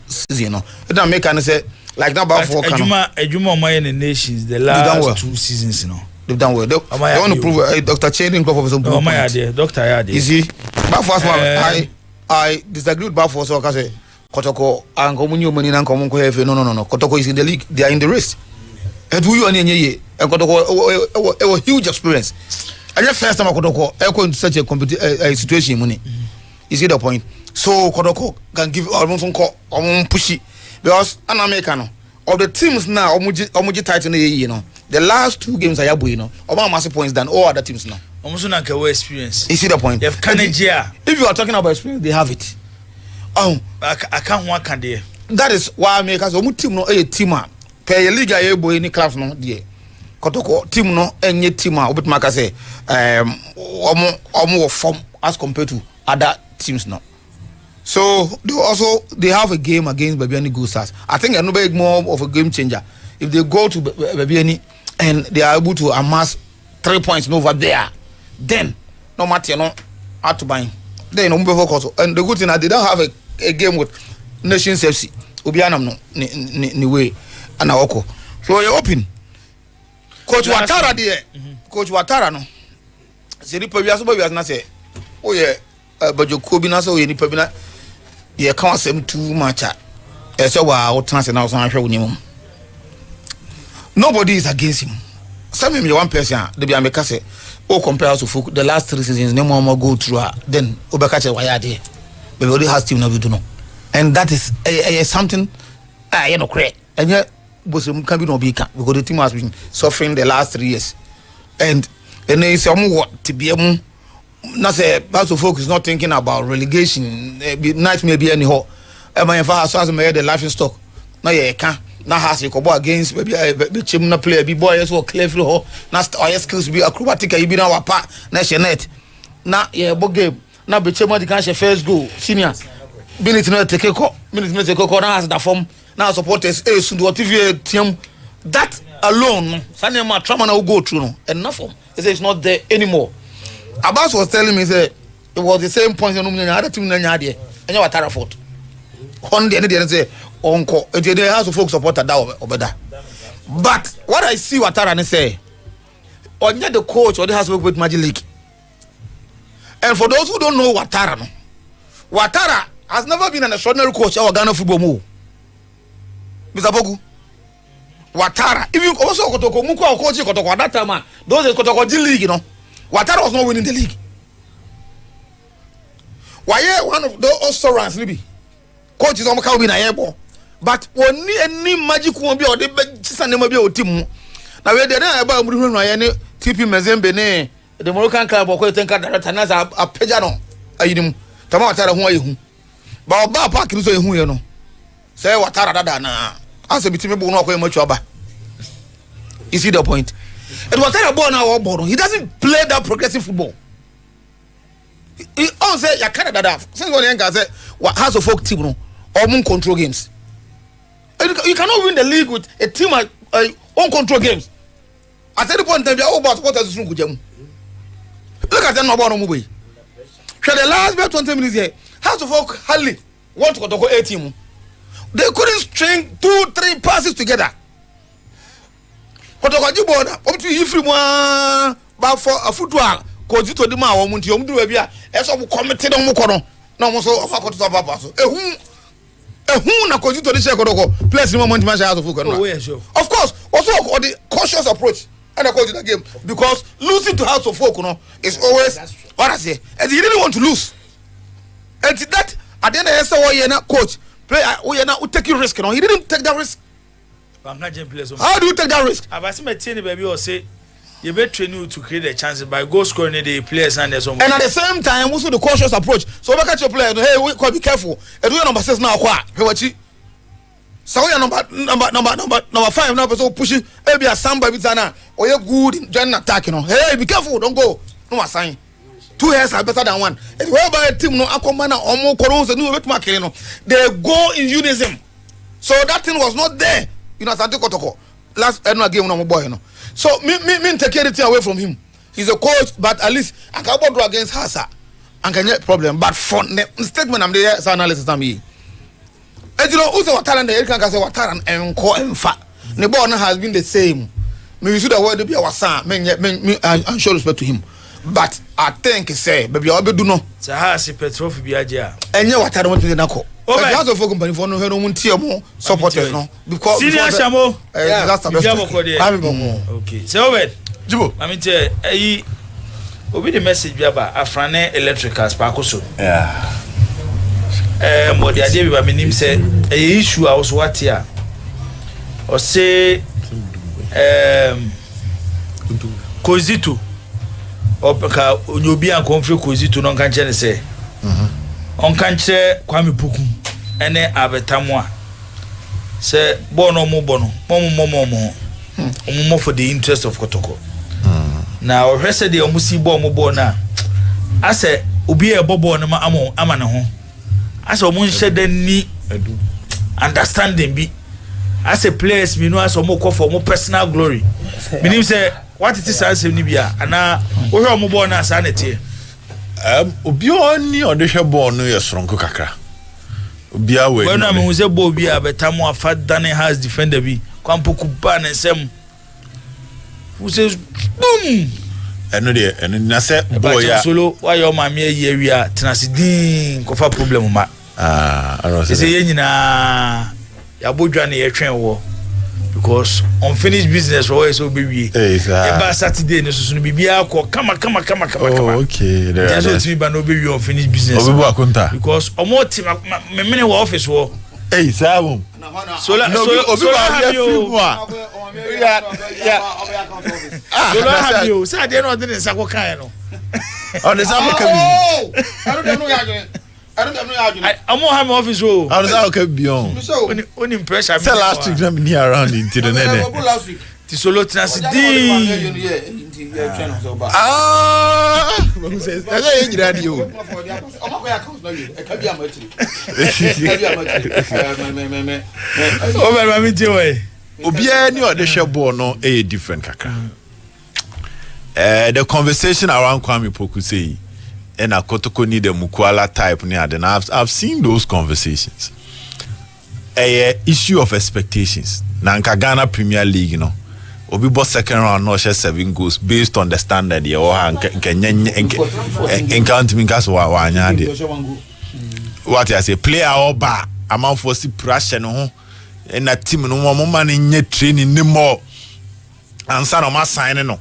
season. It don't make any say like that about 4 Ejuma in the nations the last 2 seasons. They've done well. They want to prove Dr. Chaining for some proof. Doctor, you see, but first one, I disagree with Bafo. So I say Kotoko and Comunio Money and Comunco have no. Kotoko is in the league. They are in the race. And who you and a huge experience. And the first time I could in such a situation, money. You see the point? So Kodoko can give almost pushy because an American of the teams now, Omuji Titan, the last 2 games I have, about massive points than all other teams now. Almost like a experience. You see the point? If you are talking about experience, they have it. I can't work on there. That is why I make us a team, no a teamer. Pay a league, I boy any class, no, dear. Kotoko team no any team obit maka say more form as compared to other teams now. So they have a game against Babiani Go Stars. I think a bit more of a game changer. If they go to Babiani and they are able to amass 3 points over there, then no matter how to buy. Then and the good thing is they don't have a game with Nations FC. Ubianam no ni way and Aoko. So you're open. Coach Watara there. Coach Watara no. Se ni pabia so pabia na say, "Oh yeah, Bajoku bi na so ye ni pabia ye kan asem too much. E say wa o tan se na so ahwe woni. Nobody is against him. Some me one person they be make say, "Oh compare to folk the last 3 seasons no more go through then obeka che why there. But we already has team na we do no. And that is something you know correct. And yet Bosum can be no big because the team has been suffering the last 3 years. And they say what to be not say Basso folk is not thinking about relegation. Night maybe anyhow. My father has made the life stock. No, yeah, can now has a couple against maybe chim na play be boy as well clear through now our skills be acrobatic you be now part net. Now yeah book game now be chim the can first goal senior minute no take a call minute no take a call now has the form now supporters soon to TV team that alone Sanema trauma now go through no enough form it's not there anymore. Abbas was telling me say it was the same point no other team na nya there and you Watara fought on the end say onko they have to folks support that obeda. But what I see Watara and say on the coach or they has work with Magic League. And for those who don't know Watara no, Watara has never been an extraordinary coach our Ghana football move. Mr. Poku Watara even also Kotoko Muko coach Kotoko at that time those is Kotoko League Watara was not winning the league. Why one of those restaurants maybe coaches on can win a airborne. But when any magic won't be or the Sanema be team. Now we're there about TP Mazembe, the Moroccan club or Quentin Cadaras a Pejano. I didn't Tamata who but Park is who you know. Say Watara Dana. As a between Bono much over. You see the point? It was a born our born. He doesn't play that progressive football. On say ya Canada that since when Yanka say what House of Folk team no or control games. You cannot win the league with a team on control games. At any point in time, they are over supporters to Look at them about no way. For the last 20 minutes here, House of Folk hardly want to go a team. They couldn't string 2-3 passes together. But what you bought up to you free one but for a football. Cause you told them I want you to do a as of committed on Mukono. No more so of who na cause you to the second place moment match out of Of course, also the cautious approach and I call it a game because losing to House of Folk is always what I say. And he didn't want to lose. And that at the end of the year, coach, player, we now take you risk. He didn't take that risk. How do you take that risk? I've seen my team baby or say you better train you to create a chance by goal scoring the players and there's and at the same time also the cautious approach. So look at your player. Hey, we be careful. And we number 6 now. Hey, what you? So we are number 5 now. So pushing. Maybe a somebody bitana or you good in joining attack. Hey, be careful. Don't go. No sign. 2 hairs are better than one. And whereby a team no akomana or more corons and no market. They go in unison. So that thing was not there. Santi Kotoko. Last game no boy. So me take everything away from him. He's a coach, but at least I can't go against Hasa. And can get problem. But for the statement I'm there, analysis I'm here. And you know, also what talent the can say what talent and call and fat. The ball has been the same. Maybe should have to be our son. I'm show respect to him. But I think say, baby, I'll be do no. Sahasi Petrov Biaja. And you what I want to know. Oh, I have a company for no one supporters no because senior Shamo that's the okay so Jibo I mean tell obi the message bi aba Afrane Electricals Pakoso mo dia dey bi me nim say issue a was what here or say Kozito opeka onyobi an konfre Kozito no kan che say on kanche Kwame Poku ene abetamwa se bono mo for the interest of Kotoko na o hwese de omusi bo na ase obi e bobo no ama ne ho ase omu nhye den ni understanding bi ase players mi no ase omu ko for omu personal glory meaning say what it is ase ni bia ana o hwe omu bo na asa na tie obi oni odehwe ball no yesronko kakra obi awe when am we say ball bi abetamu afa dan has defender bi Kwampoku ba na nsem who says boom eno de eno na say ball ya solo why your mama ye wia tenasidin kofa problem ma say ye nyina ya bodwa na ye twen wo because unfinished business always so be eba Saturday no so no bibia ko kama okay there just me ba no be unfinished business obi akonta because omo team me mene wo office wo sabum so obi ba ya film have you say dey no dey nsako kan no on the same I don't know. I'm more have my office. Oh, how does that okay beyond? So, only impression. Say last week, I'm near around into the net. Last week, the solo transit. Who says that's a radio? Oh, my joy. Obia ni ode shebo no a different kaka. The conversation around Kwame Poku say. And a Kotoko need a Mukwala type near then I've seen those conversations. A issue of expectations. Nanka Ghana Premier League, you know. Obi boss second round no share 7 goals based on the standard ye or encounter me case wa what I say player or bar amount for see pressure no and that team no more man in training no more and son of my sign no.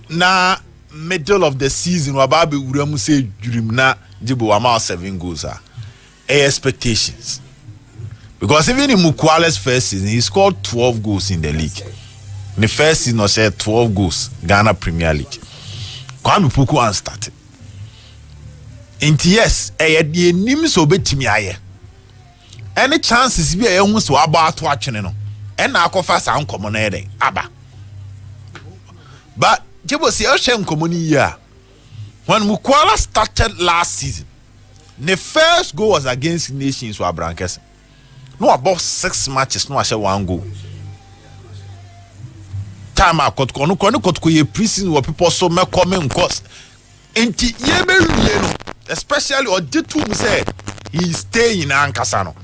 Na middle of the season wababe uramu say dream na Jibo amount 7 goals expectations because even in Mukwala's first season he scored 12 goals in the league. In the first season he said 12 goals Ghana Premier League. Kwame Poku and started yes the nim so betimi aye any chances be e hu so about to atwene no and na akofa sa nkomo na aba but Jibo si o hye nkomo ni ya when Mukwala started last season, the first goal was against Nations for Abrankes. No, about 6 matches, no, I said 1 goal. Time I got pre-season where people so me coming cost. Especially or did to say he stay in Ankasano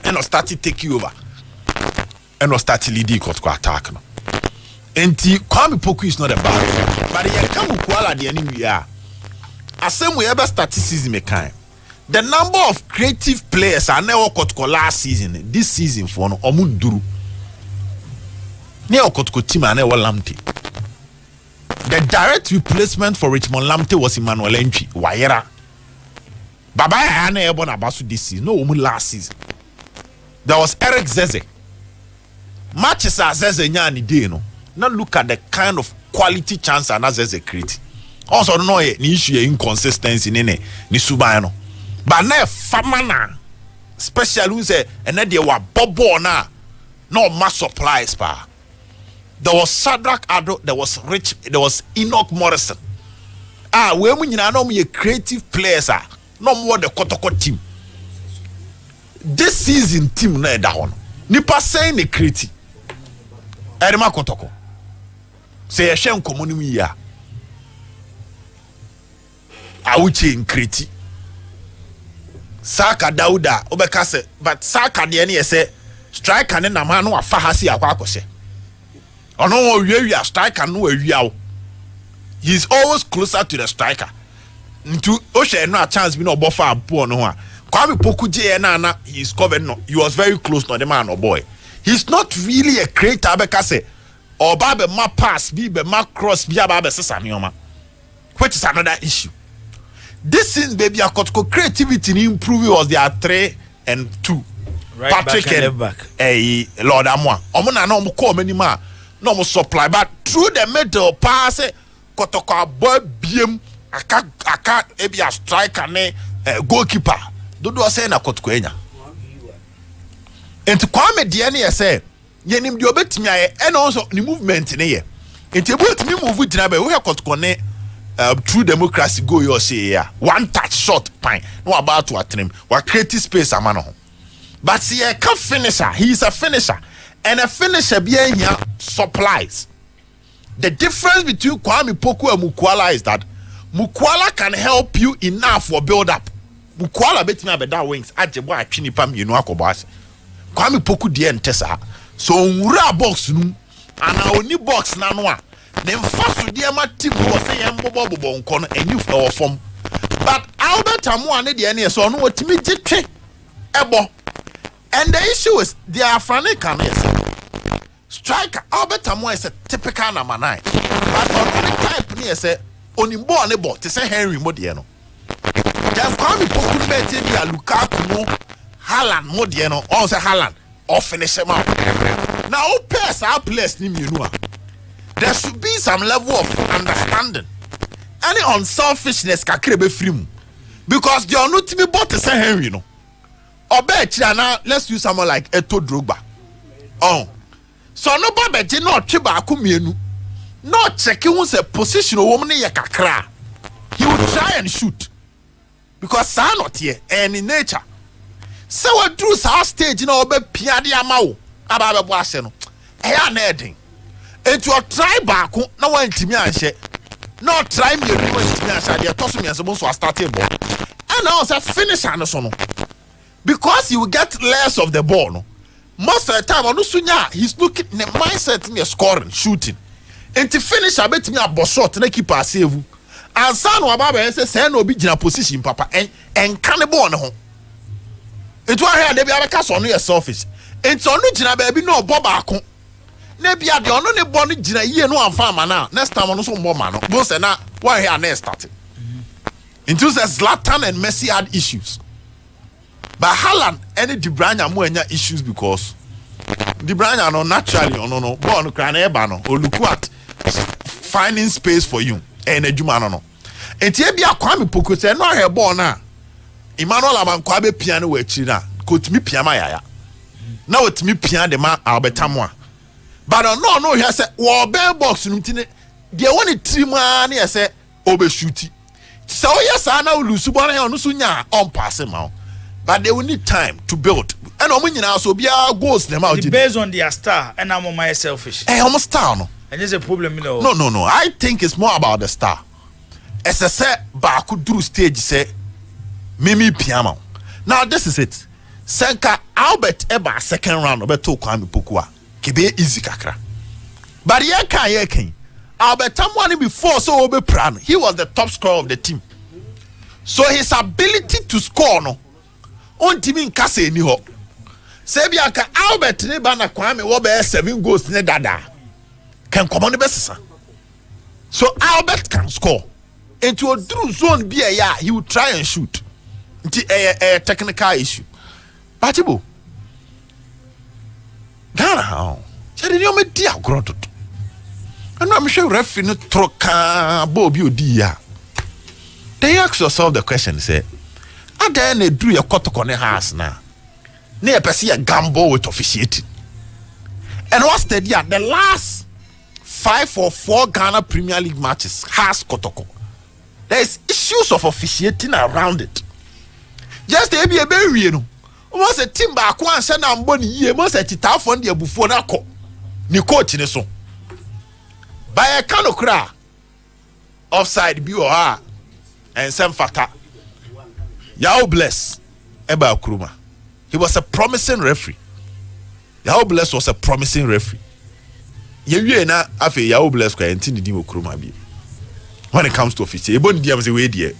and started taking over and started leading Kotko attack. Enti Kwame Poku is not a bad, but he come Mukwala the enemy are. As same we ever started season me kind. The number of creative players are never Kotko last season, this season for no Omunduru. Neo Kotko team are never Lamte. The direct replacement for Richmond Lamte was Emmanuel Entry, Wayera. Baba I never Abasu this season, no last season. There was Eric Zeze. Matches are Zeze Nyani day, no. Now look at the kind of quality chance and Zeze create. Also no ni issue inconsistency ni subano. But now famana special who say and then they were bobo na no mass supplies pa. There was Shadrach Ado, there was Rich, there was Enoch Morrison. We know me creative players are no more the Kotoko team. This season team na down. Nipa saying the creative. Edema Kotoko. Say a shame community ya. Auchi in Kriti. Saka Dauda obekase but Saka de ene say striker ne nama no afa hasi akwakose. Ono we striker no awia. He's always closer to the striker. Ntu o share no a chance bi no obofa apo no ho a. Kwame Poku je na he's covered no. He was very close to the man or boy. He's not really a creator bekase. Or babe ma pass be ma cross be babe sesa nioma, which is another issue. This is baby a creativity improving was there 3 and 2. Right, Patrick back and and back. Lord Amwa. Omuna no mo call many ma no mo supply, but through the middle pass Kotoko boy biem aka ebi a striker ne goalkeeper. Dodo say na Kotoko enya. And to Kwame DNA say yenim de obetimi aye and also the movement ne ye enti ebotimi move gyina be we Kotoko ne true democracy go your say ya one touch shot pine no about to attem wa create space amano ho but see a can finisher, he is a finisher and a finisher be here supplies. The difference between Kwame Poku and Mukwala is that Mukwala can help you enough for build up. Mukwala betimi abeda wings agebo atwini pam yenu akobase. Kwame Poku de entesa. So unra box nu ana oni box na no a ne mfaso de ma team wo say embobo nko no enyu for form. But Albert Amoa ne de ne so no watimi gitwe ebo. And the issue is they are Franica yes. Striker Albert Amoa is a typical number 9. But on the type near say onimbo ne bo te say Henry Modie no. Just Kwame Poku bet dia Lukaku no Haaland Modie no on say Haaland or finish him out. Now, pairs are placed in you. There should be some level of understanding. Any unselfishness can create a free because they are not to be bought to say Henry, no. Or bet now, let's use someone like Eto Drogba. Oh, so no babe, no chiba kumienu. No checking who's a position of woman yakakra. He will try and shoot because they are not here and in nature. So what do our stage in our piadi amao about Washington? I am adding. And to a try back, no one to me and say, no try me, they are tossing me as supposed to start a ball. And I was a finish Anderson because you will get less of the ball. No? Most of the time, Onusunya, he's looking in the mindset me scoring, shooting. And to finish, I bet me a boss shot and I keep a save. And son of Baba says, send no big in a position, Papa, and cannibal on home. It was here, they be a cast on your surface. And so, no, Jina baby, no Boba. Maybe I don't know bonny Jina, ye no farmer now. Next time, on some more man. Both and now, why here next started. Into the Zlatan and Messi had issues. But Haaland, any De Bruyne more issues because De Bruyne no naturally, no, born Cranebano, or look what finding space for you. And a Jumano. And Tibia Kwame Poku said, no, I have born now. Emmanuel Amankwabe piano we china could me piama ya now it's me piano de ma Albertamwa but no he said war bell box numtine the one 3 man he said obe shooty So yes, I know lose one on Sunya on passing out. But they will need time to build. And also be our goals them out. Based on their star, and I'm on my selfish. Almost star no. And there's a problem, No. I think it's more about the star. As I said, Baku drew stage say Mimi Piano. Now this is it. Senka Albert Eba second round of Beto Kwame Pokua. Kebe easy kakra. But yekin. Albert Tamwani before so obe plan. He was the top scorer of the team. So his ability to score no. On team in Kase ni ho. Sebiaka Albert ne bana Kwame wo be 7 goals ne dada. Can come on the best. So Albert can score. Into a true zone be he will try and shoot. It's a technical issue. Batibo. Ghana how? Shall you make dear grotto? And I'm sure referee no troka Bobby Odia. They ask yourself the question, say, are there any do your cotton house now? Near Pessia gamble with officiating. And what's the deal? The last 5 or 4 Ghana Premier League matches has Kotoko. There is issues of officiating around it. Just to be a very, almost a team back one send on body ye must at it out on the before that call. Ni coach in so. By a kind of cry offside BOR and some fata. Yao bless Eba Kruma. He was a promising referee. Yao bless was a promising referee. You na afe Yao bless kwa entini di Kruma bi. When it comes to official, you don't deal with the way there.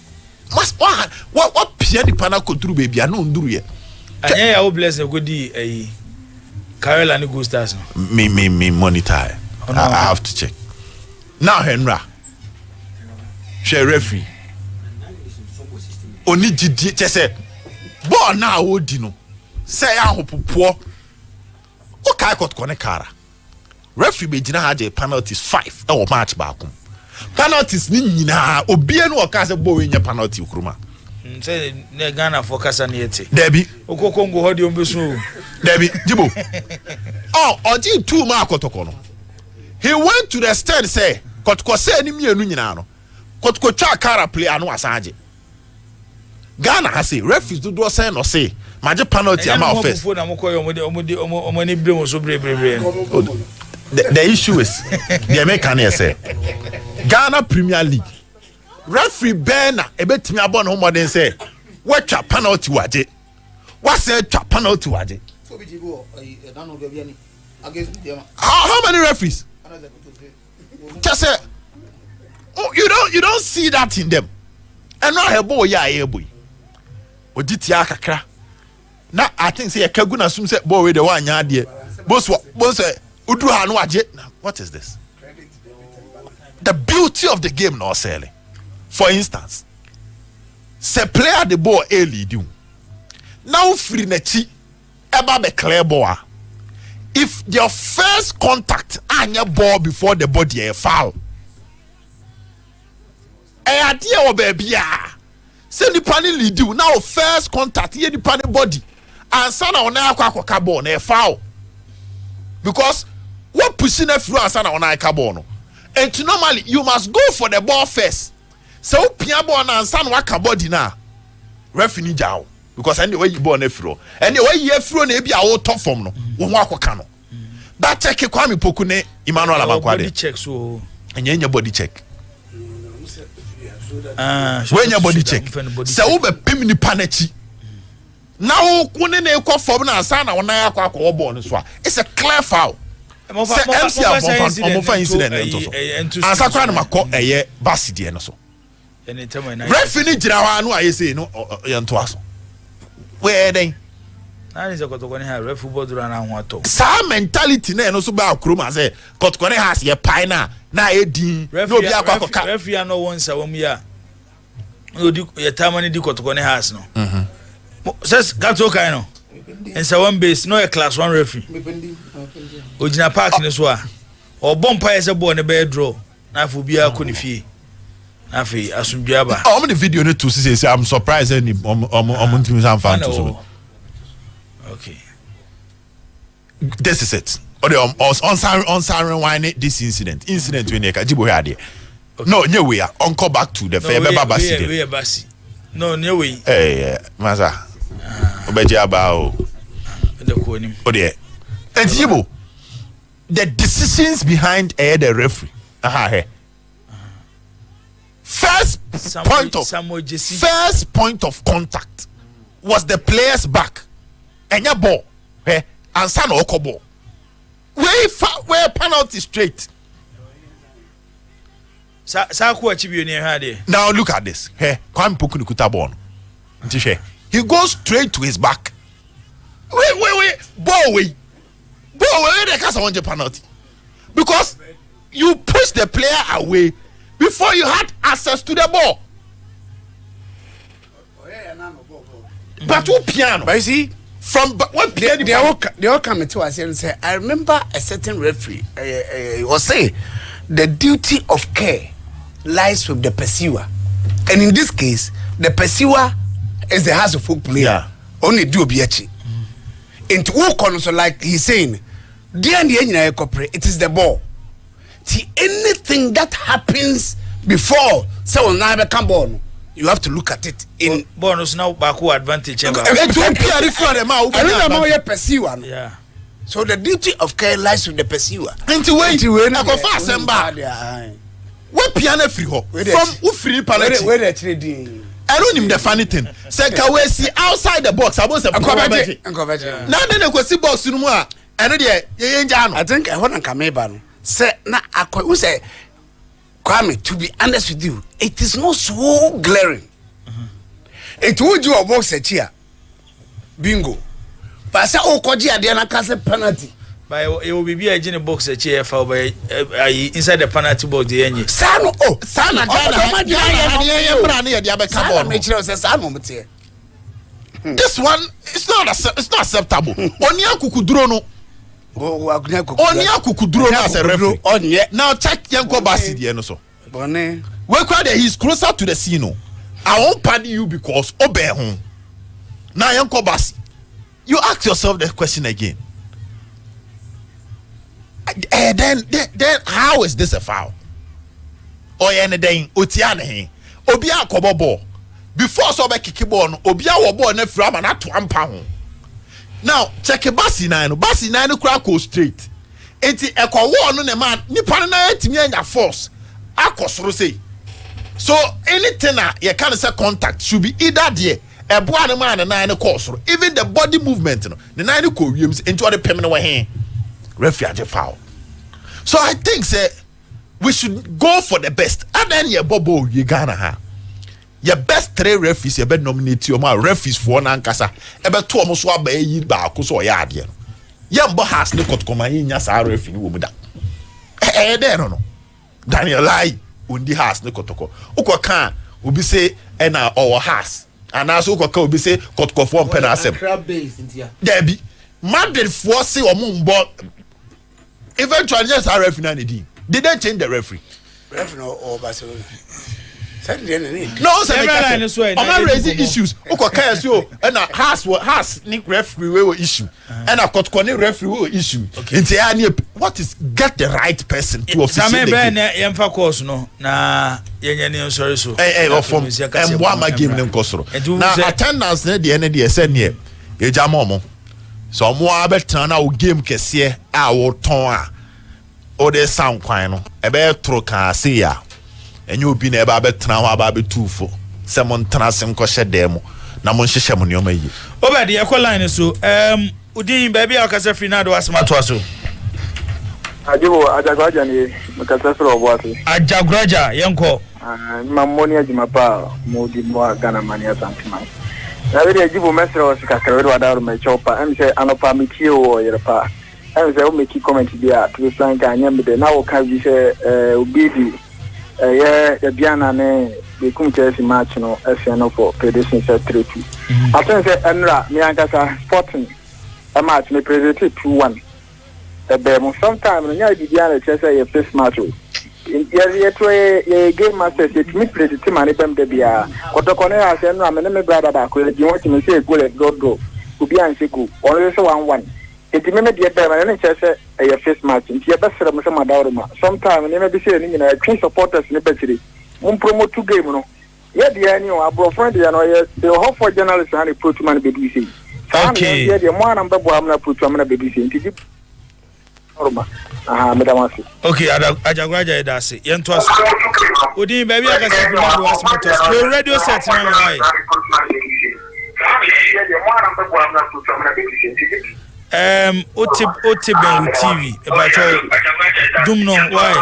What Piani Pana could do, baby? I know do ye. I will bless a goodie a Carol and Go Stars. Me monitor. I have to check. Now, Henra. She referee. Only just say, boy, now, would you know? Say, I hope poor. Okay, got Konekara. Referee be Jina had a penalties 5 or match back. Penalties ni na obia no okase bo nya penalty ukruma say ne Ghana for kasa na yete Debi okokongo hodi ombesu Debi Jibo oji 2 ma akotoko no he went to the stand say kotoko say ni mienu nyina no kotoko twa kara play anu asaje Ghana ha say referees do say no say maje penalty ama offense The issue is the American say Ghana Premier League referee Bena ebetimi abon ho modern say what penalty waje what say penalty waje how many referees just say you don't see that in them and now her boy ya boy oditi akakra na I think say Kaguna sum say boy we the one nya de boss what is this? The beauty of the game no selling. For instance, say player the ball a lead you. Now free nechi eba be clear ball. If your first contact and your ball before the body a foul. Idea or baby say the panel lead you now first contact here the panel body and sana on a ball a foul. Because what pushing a through and sana on a carbon. And normally you must go for the ball first. So piabo and san waka body now. Referee jao. Because anyway you born a throw. Anyway you throw maybe our top form no. Wako kano. That check Kwame Poku ne Emmanuel Amakwade. Body check so. And your body check. When your body check. So ube pimini panechi. Now kune ne kwa form na sana wana kwa kwa born so. It's a clear foul. Say MC Abofan incident entoso. Ansa kwa na makọ eye basidi no so. Referee jira wa anu aye say no yento aso. Where then? Na is kotoko ne ha referee bodura na ho ato. Sa mentality na no so ba akroma say kotoko ne has ye pai na edin no bi akwa ka. Referee no won sa wom ya. No di ye tamani di kotoko ne has no. Says gato kai no. And so one base no a class 1 referee. Ojina park ni so a obompa ese ball ne be draw na afu bia ko ni fie. Na fe asumdua ba. Oh, the video ne to say I'm surprised any ntimi san fan to so. Okay. This is it. On siren wine this incident when e ka jibo here No, nye we are uncle back to the fair babasi. We basi. No, nye we. Eh, masa. Obeji about the konim. Oh dear. And Yibo, the decisions behind the referee. First point of contact was the player's back. And your ball, and San Oko ball. Where penalty straight. Now look at this. He goes straight to his back. Wait. Ball away. They can't want the penalty. Because you push the player away before you had access to the ball. But who piano? But you see, from what player they all come to us and say, I remember a certain referee was say the duty of care lies with the pursuer. And in this case, the pursuer is the house of folk player. Yeah. Only do biachi. Into all so like he's saying, it is the ball. See, anything that happens before someone never come born, you have to look at it in bonus now backward advantage. Yeah. So the duty of care lies with the pursuer. What piano free ho from who free penalty? I don't even the funny thing. Say we see outside the box. I was a now then I go see box no more. I know I think I want to come here. Say na who say Kwame, to be honest with you, it is not so glaring. It would you a box a chair. Bingo. But I say koji adiana kase penalty. But it will be a gene box a chair for by inside the penalty box the end. Sano Sana this one it's not acceptable. Onia kukudrono. Onia kukudrono as a referee. Now check Yanko Basi the enoso. Where crowd he's closer to the scene. I won't pardon you because obey home. Now Yanko Basi. You ask yourself the question again. Then how is this a foul? Or anything Otiane Obia Kobobo before so be kick ball Obia wo ball na fra ma na to ampa ho. Now check Basi 9 crack go straight. Enti ekwo wo no ne man nipa na atimi anya force akosoro say. So anything you can say contact should be either there ebo an man na 9 kosoro. Even the body movement no the 9 ko wiems into the pem na we hen. Referee foul. So I think say we should go for the best. And then your bobo you Ghana ha. Your best 3 referees you better nominate your referees for nankasa. Ebe 2 omo so aba yi ba ko so ya ade no. Yambo has ne kotkoma nya sa referee wo mu da. There no. Daniel Lai undi has ne kotoko. Ukoka obi say na our has. And also ukoka obi say kotkofo mpe na asem. There be Madrid force omo mbo. Eventually, yes, our referee did they change the referee? Referee or Barcelona? No, sir. I'm raising issues. Okay, so and has Nick referee will issue, and I got connect referee will issue. Okay. What is get the right person to officiate the game? Course no. Na yenye sorry so. From Mwama game nem kosoro. Now attendance ne the end the send here. E jamomo. So mo abetan na o game kese a wo ton a o de sound kwan no e be tro kan ase ya enye obi na e ba betan ho aba betufo se mo ntana sem ko hye mo na mo hyehyɛ mo nyoma yi obedi e ko line so udin ba bia okasa free na do asma to aso Ajagraja ni mkasa free obwatu Ajagraja yenko mamoni ajima pa mo di mo Ghana mania santima na we dey give message o sikakere we wadaru me chopa em say anopa mitie o yerepa em say o make comment dia to san ka anya me de na wo ka bi say obidi ye biana ne be kum chesi match no FA no for prediction say 3-2 I think say enra me ankasa sporting a match me predict 2-1 be mo sometime no nya biana chese ye first match ye game masters it me predict man bem de bia kotokone ase enra me ne me brother ba ko di want me say goal and go obi an say go only say 1-1 Iti me de be ma ne chese e face match. Nti e be sere mo se madawroma. Sometimes ne me be say ni na twin supporters ne betiri. Mo promote two game no. Ye de ani o abro friend de no ye the whole for journalists and put man be do say. Okay. Ye de mo anam be bo am na put am na be do say. Nti okay, Ajagwaja Edasi. Yentos. Udi baby I can say Fernando was motos. The radio set na why. Oti Ben TV about Dumno why?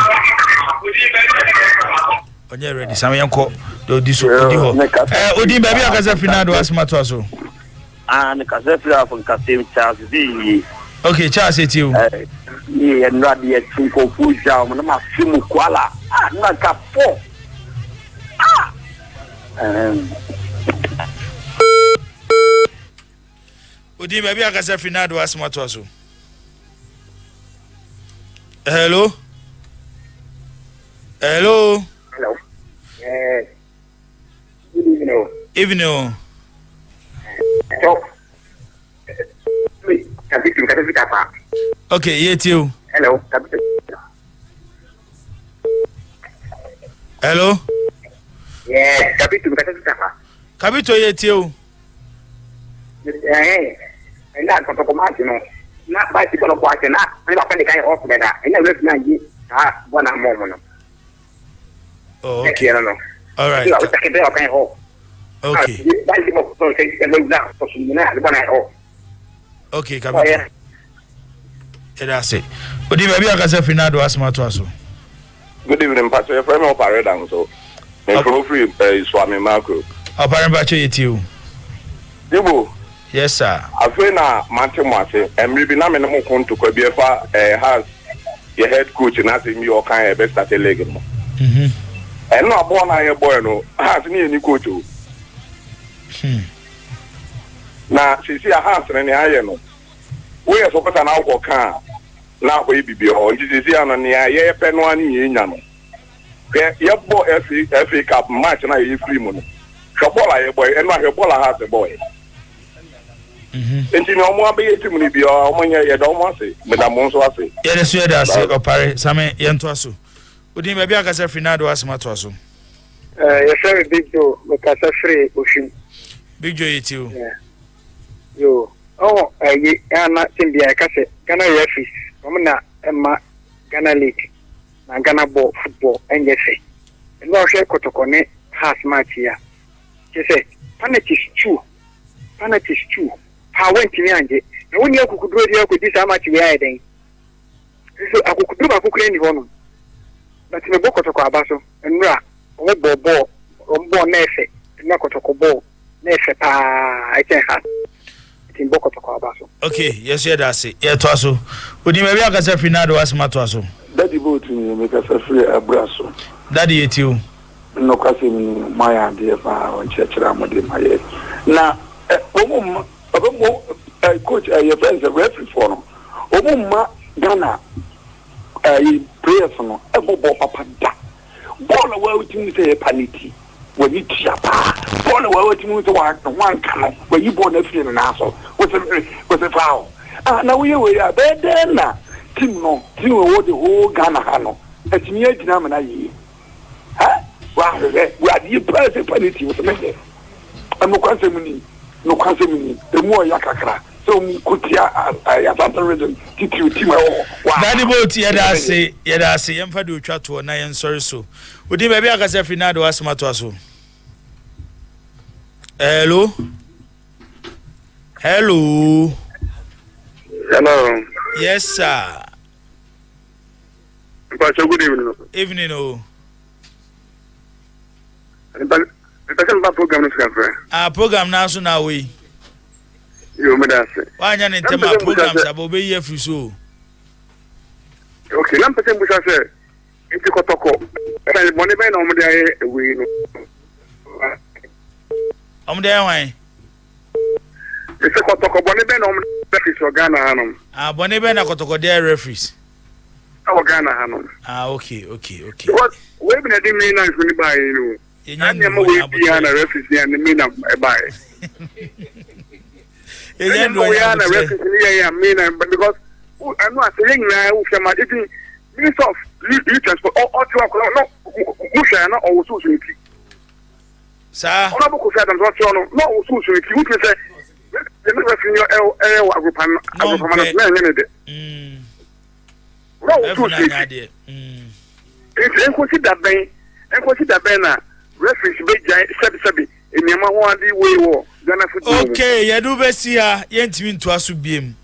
Onye ready. Sami yanko do diso odi ho. Udi baby I can say Fernando was motos. Ne ka say Fernando ka say Charles D. Okay, Charles it you. Yeah, not the Chinko Fuja, Mana Simu Kuala. Not a four. Udi, maybe I can say Finado as Matoso. Hello? Hello? Hello? Yes. Good evening. Evening. Okay, yet you. Hello. Hello? Yes, Kabito yet you. And that's what I'm not bicycle of watching that. I'm not going to get off that. I never recognize one moment. Oh, okay. All right. Okay. Okay, Kabito. That's it. But if maybe I can say Fernando as much as good evening, Pastor. Your friend of Paradan, so free Swami Marco. Apparently, it's you. Yes, sir. I feel now, Mate, and maybe not many more to Kobiafa has your head coach and asking me all kind of best at a leg. And not born I a boy, no, has any coach. Now, she see a house and any iron. We are supposed to now go car. Now we be on this is on the air pen one in Yano. Your boy FA Cup match and I free money. Shabola boy and my Ebola has a boy. And you know more be to me be when you don't want to say, Madame Monswasi. Yes, you are or Paris, Same Yantuasu. Would you maybe I can say Fernando as Matoso? Yes, sir, big Joe, because I free ocean. Big Joe, it's you. Yo. Oh, I'm not in the Akase, Ghana referees, Omana, Emma, Ghana League, and Ghana ball football, and yes, and no share Kotokone has match here. She said, Panet is true. Panet is true. How went to me and when you could do it, you could do how much we are then. So I could do my cook any one. But in the book of Abaso, and Ra, or ball, or ball, Nefe, and Nakotoko ball, Nefe, I can have. Okay, yes, that's it. Yeah, Tosso. Would you maybe I can say Fernando as Matoso? Daddy vote me make us a free abraso. Daddy, it you. No, Casim, my idea for church Ramadi, my head. Now, coach, your friends are referee for them. Omuma Ghana, a prayer for a bobo papa da. Ball away with me, say a panity. When you chapa, born away with you to one kind where you born a feeling an asshole with a foul. Now we are there now. Tim no, Tim what the whole Ghana Hano. At me, Dinamana. Huh? Well, we are the present penalty with the method. And no consemini, the more Yakakra. So, Kutia, I have not risen to Timo. Daddy boat, Yadasi, Emfadu Chato, and I am sorry so. Would you maybe I can say Fernando as Matoso? Hello? Hello? Hello? Yes, sir. Good evening. Evening, oh. Program now, so now we. You made us. Why are you in my programs about be here for so? Okay, I'm saying, which I said, it's a cotoko. And money man on the way. There, why? It's a cotoko bonnet on the referees for Ghana Hanum. Bonnet Ben, I got to go there referees. Our Ghana Hanum. Okay. What? Where did they mean I could buy you? I'm a referee and the mean of buy. Yeah, no, we are a main, because I know I'm saying now, even Minister of Transport or to Musha, not all social. Sir, Honorable Kusat and Rochon, no social. You can say, the never seen your okay, you do best here, yentimi to us biem.